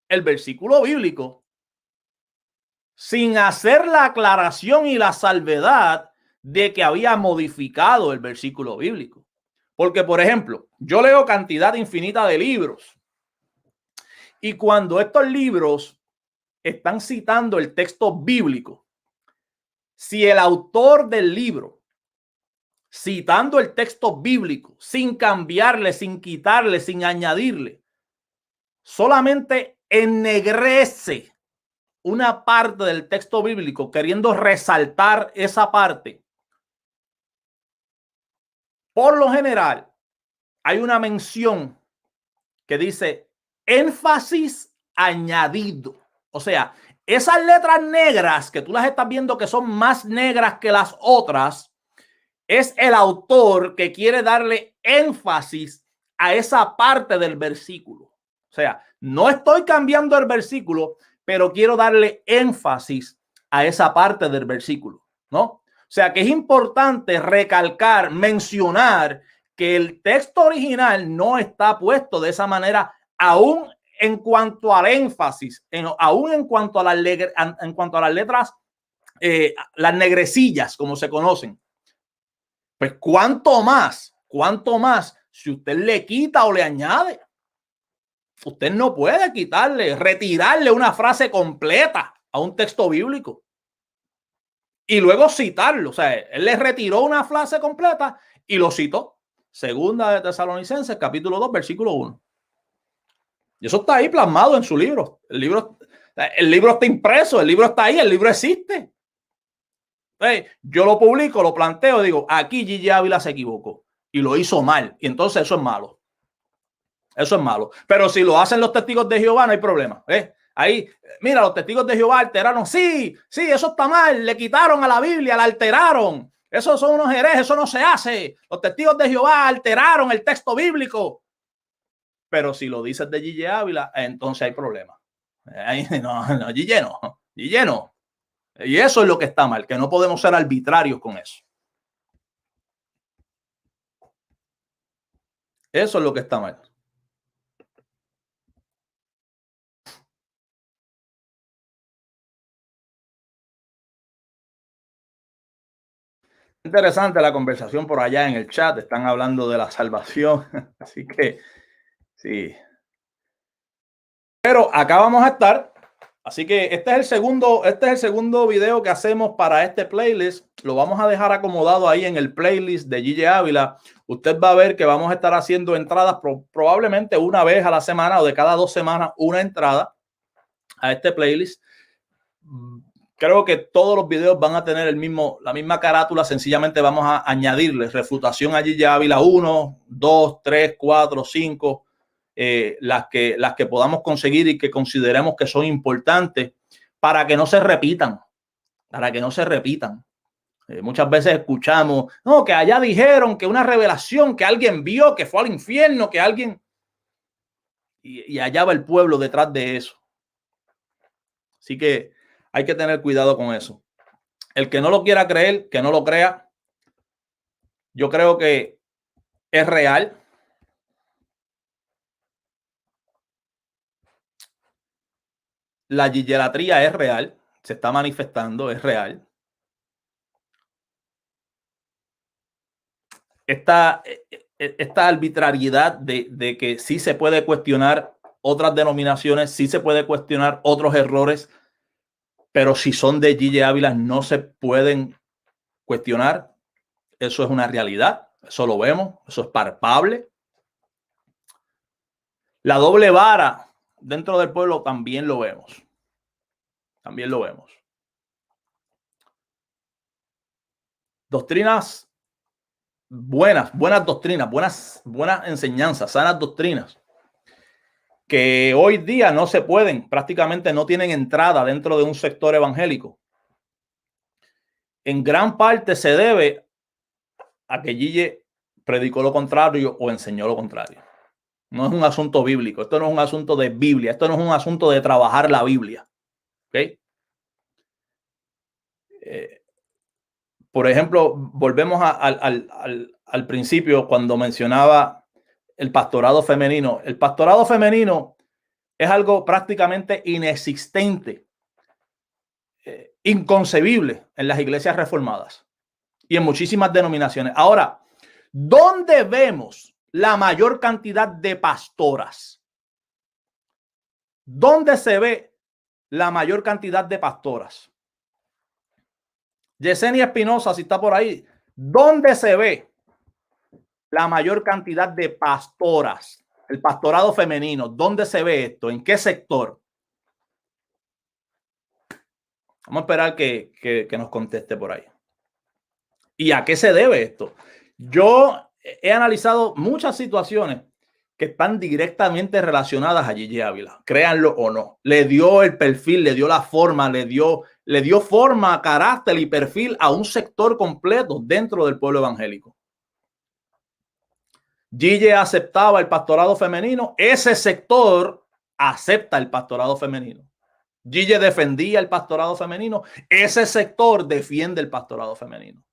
el versículo bíblico sin hacer la aclaración y la salvedad de que había modificado el versículo bíblico. Porque, por ejemplo, yo leo cantidad infinita de libros y cuando estos libros están citando el texto bíblico, si el autor del libro, citando el texto bíblico, sin cambiarle, sin quitarle, sin añadirle, solamente ennegrece una parte del texto bíblico queriendo resaltar esa parte, por lo general hay una mención que dice énfasis añadido. O sea, esas letras negras que tú las estás viendo que son más negras que las otras, es el autor que quiere darle énfasis a esa parte del versículo. O sea, no estoy cambiando el versículo, pero quiero darle énfasis a esa parte del versículo, ¿no? O sea, que es importante recalcar, mencionar que el texto original no está puesto de esa manera, aún en cuanto al énfasis, aún en cuanto a las letras, las negrecillas, como se conocen. Pues cuánto más si usted le quita o le añade. Usted no puede quitarle, retirarle una frase completa a un texto bíblico. y luego citarlo. O sea, él le retiró una frase completa y lo citó. Segunda de Tesalonicenses, capítulo 2, versículo 1. Y eso está ahí plasmado en su libro. El libro está impreso, el libro está ahí, el libro existe. Entonces, yo lo publico, lo planteo, digo, aquí Gigi Ávila se equivocó y lo hizo mal. Y entonces eso es malo. Eso es malo. Pero si lo hacen los testigos de Jehová, no hay problema. Ahí, mira, los testigos de Jehová alteraron. Sí, eso está mal. Le quitaron a la Biblia, la alteraron. Esos son unos herejes, eso no se hace. Los testigos de Jehová alteraron el texto bíblico. Pero si lo dices de Gigi Ávila, entonces hay problema. No, Gigi no. Gigi no. Y eso es lo que está mal, que no podemos ser arbitrarios con eso. Eso es lo que está mal. Interesante la conversación por allá en el chat. Están hablando de la salvación. Así que sí. Pero acá vamos a estar. Así que este es el segundo video que hacemos para este playlist. Lo vamos a dejar acomodado ahí en el playlist de Gigi Ávila. Usted va a ver que vamos a estar haciendo entradas probablemente una vez a la semana o de cada 2 semanas una entrada a este playlist. Creo que todos los videos van a tener la misma carátula. Sencillamente vamos a añadirles refutación a Gigi Ávila 1, 2, 3, 4, 5. Las que podamos conseguir y que consideremos que son importantes para que no se repitan. Muchas veces escuchamos, no, que allá dijeron que una revelación, que alguien vio, que fue al infierno, que alguien... Y allá va el pueblo detrás de eso. Así que hay que tener cuidado con eso. El que no lo quiera creer, que no lo crea. Yo creo que es real. La gigelatría es real. Se está manifestando, es real. Esta arbitrariedad de que sí se puede cuestionar otras denominaciones, sí se puede cuestionar otros errores, pero si son de Gigi Ávila no se pueden cuestionar. Eso es una realidad, eso lo vemos, eso es palpable. La doble vara dentro del pueblo también lo vemos. También lo vemos. Doctrinas buenas doctrinas, buenas enseñanzas, sanas doctrinas, que hoy día no se pueden, prácticamente no tienen entrada dentro de un sector evangélico. En gran parte se debe a que Gigi predicó lo contrario o enseñó lo contrario. No es un asunto bíblico, esto no es un asunto de Biblia, esto no es un asunto de trabajar la Biblia. ¿Okay? Por ejemplo, volvemos al principio cuando mencionaba el pastorado femenino. El pastorado femenino es algo prácticamente inexistente, inconcebible en las iglesias reformadas y en muchísimas denominaciones. Ahora, ¿dónde vemos la mayor cantidad de pastoras? ¿Dónde se ve la mayor cantidad de pastoras? Yesenia Espinosa, si está por ahí, ¿dónde se ve la mayor cantidad de pastoras? El pastorado femenino, ¿dónde se ve esto? ¿En qué sector? Vamos a esperar que nos conteste por ahí. ¿Y a qué se debe esto? Yo he analizado muchas situaciones que están directamente relacionadas a Gigi Ávila, créanlo o no. Le dio el perfil, le dio la forma, le dio forma, carácter y perfil a un sector completo dentro del pueblo evangélico. Gigi aceptaba el pastorado femenino, ese sector acepta el pastorado femenino. Gigi defendía el pastorado femenino, ese sector defiende el pastorado femenino.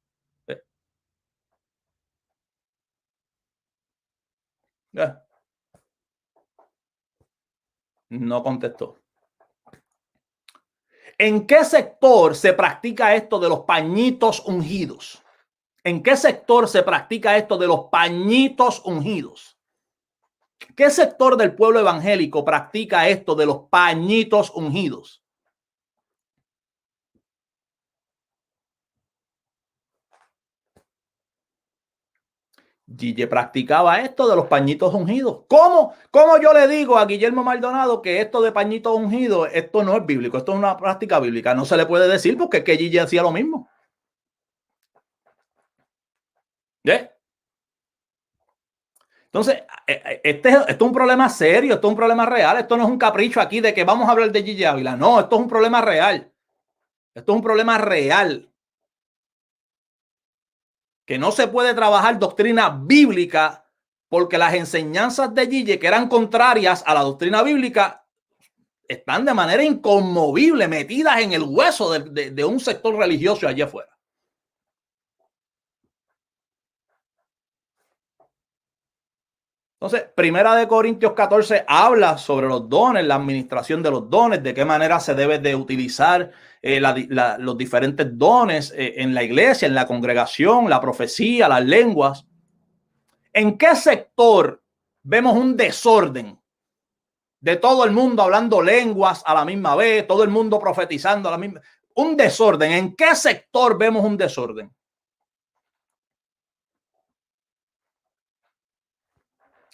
No contestó. ¿En qué sector se practica esto de los pañitos ungidos? ¿En qué sector se practica esto de los pañitos ungidos? ¿Qué sector del pueblo evangélico practica esto de los pañitos ungidos? Gille practicaba esto de los pañitos ungidos. ¿Cómo yo le digo a Guillermo Maldonado que esto de pañitos ungidos, esto no es bíblico, esto es una práctica bíblica? No se le puede decir porque es que Gille hacía lo mismo. ¿Yeah? Entonces, esto es un problema serio, esto es un problema real, esto no es un capricho aquí de que vamos a hablar de Gille Ávila. No, esto es un problema real. Esto es un problema real. Que no se puede trabajar doctrina bíblica porque las enseñanzas de Gille, que eran contrarias a la doctrina bíblica, están de manera inconmovible metidas en el hueso de un sector religioso allá afuera. Entonces, Primera de Corintios 14 habla sobre los dones, la administración de los dones, de qué manera se debe de utilizar los diferentes dones en la iglesia, en la congregación, la profecía, las lenguas. ¿En qué sector vemos un desorden de todo el mundo hablando lenguas a la misma vez, todo el mundo profetizando a la misma vez? Un desorden. ¿En qué sector vemos un desorden?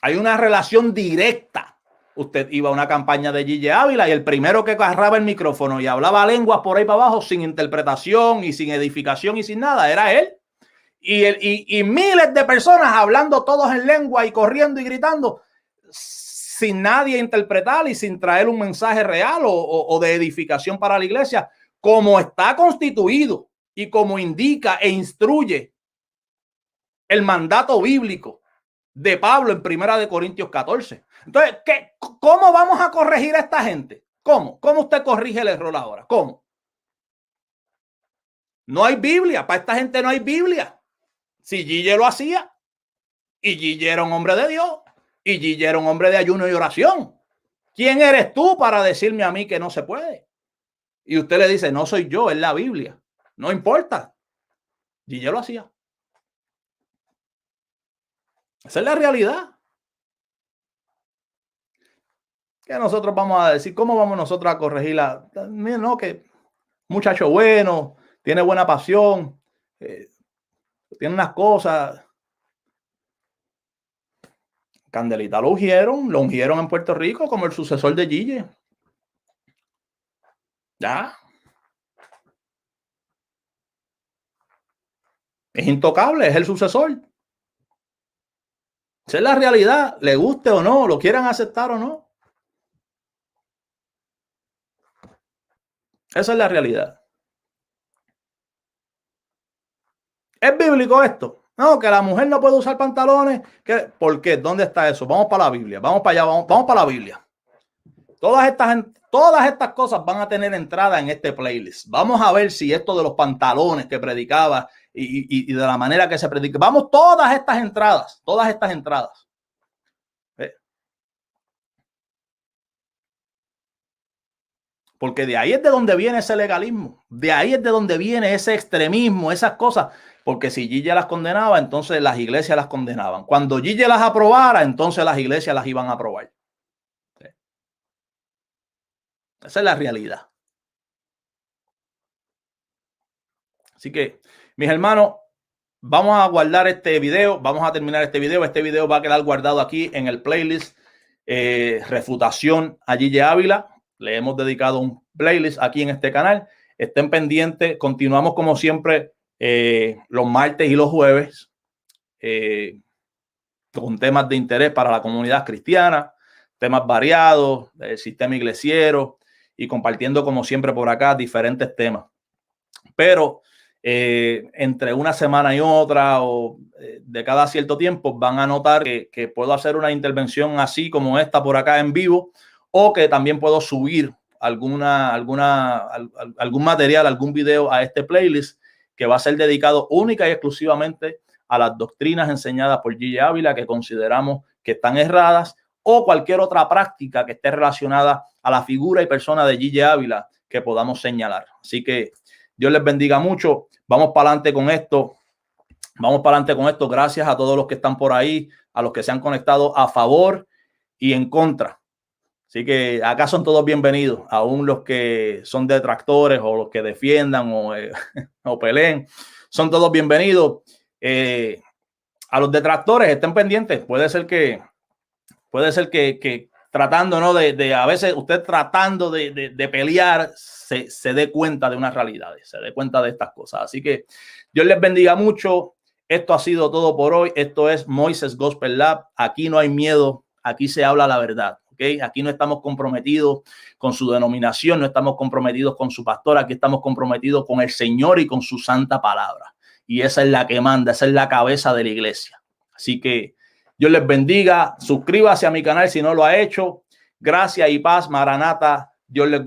Hay una relación directa. Usted iba a una campaña de Gille Ávila y el primero que agarraba el micrófono y hablaba lenguas por ahí para abajo sin interpretación y sin edificación y sin nada, era él. Y miles de personas hablando todos en lengua y corriendo y gritando sin nadie interpretar y sin traer un mensaje real o de edificación para la iglesia, como está constituido y como indica e instruye el mandato bíblico de Pablo en Primera de Corintios 14. Entonces, ¿cómo vamos a corregir a esta gente? ¿Cómo usted corrige el error ahora? ¿Cómo? No hay Biblia. Para esta gente no hay Biblia. Si Gille lo hacía, y Gille era un hombre de Dios, y Gille era un hombre de ayuno y oración, ¿quién eres tú para decirme a mí que no se puede? Y usted le dice, no soy yo, es la Biblia. No importa. Gille lo hacía. Esa es la realidad. ¿Qué nosotros vamos a decir? ¿Cómo vamos nosotros a corregirla? No, que muchacho bueno, tiene buena pasión, tiene unas cosas. Candelita lo ungieron en Puerto Rico como el sucesor de Gille. Ya. Es intocable, es el sucesor. Esa es la realidad, le guste o no, lo quieran aceptar o no. Esa es la realidad. ¿Es bíblico esto? No, que la mujer no puede usar pantalones. ¿Por qué? ¿Dónde está eso? Vamos para la Biblia. Vamos para allá, vamos para la Biblia. Todas estas cosas van a tener entrada en este playlist. Vamos a ver si esto de los pantalones que predicaba y de la manera que se predica. Vamos, todas estas entradas. Porque de ahí es de donde viene ese legalismo. De ahí es de donde viene ese extremismo, esas cosas. Porque si Gille las condenaba, entonces las iglesias las condenaban. Cuando Gille las aprobara, entonces las iglesias las iban a aprobar. Esa es la realidad. Así que, mis hermanos, vamos a guardar este video. Vamos a terminar este video. Este video va a quedar guardado aquí en el playlist Refutación a Gille Ávila. Le hemos dedicado un playlist aquí en este canal. Estén pendientes. Continuamos como siempre los martes y los jueves con temas de interés para la comunidad cristiana, temas variados, del sistema iglesiero y compartiendo como siempre por acá diferentes temas. Pero entre una semana y otra o de cada cierto tiempo van a notar que puedo hacer una intervención así como esta por acá en vivo, o que también puedo subir algún material, algún video a este playlist que va a ser dedicado única y exclusivamente a las doctrinas enseñadas por Gille Ávila que consideramos que están erradas, o cualquier otra práctica que esté relacionada a la figura y persona de Gille Ávila que podamos señalar. Así que Dios les bendiga mucho. Vamos para adelante con esto. Gracias a todos los que están por ahí, a los que se han conectado a favor y en contra. Así que acá son todos bienvenidos, aún los que son detractores o los que defiendan o peleen, son todos bienvenidos. a los detractores, estén pendientes. Puede ser que tratando, ¿no? De a veces usted tratando de pelear se dé cuenta de unas realidades, se dé cuenta de estas cosas. Así que Dios les bendiga mucho. Esto ha sido todo por hoy. Esto es Moises Gospel Lab. Aquí no hay miedo. Aquí se habla la verdad. ¿Okay? Aquí no estamos comprometidos con su denominación, no estamos comprometidos con su pastor. Aquí estamos comprometidos con el Señor y con su santa palabra. Y esa es la que manda, esa es la cabeza de la iglesia. Así que Dios les bendiga. Suscríbase a mi canal si no lo ha hecho. Gracias y paz, Maranata. Dios les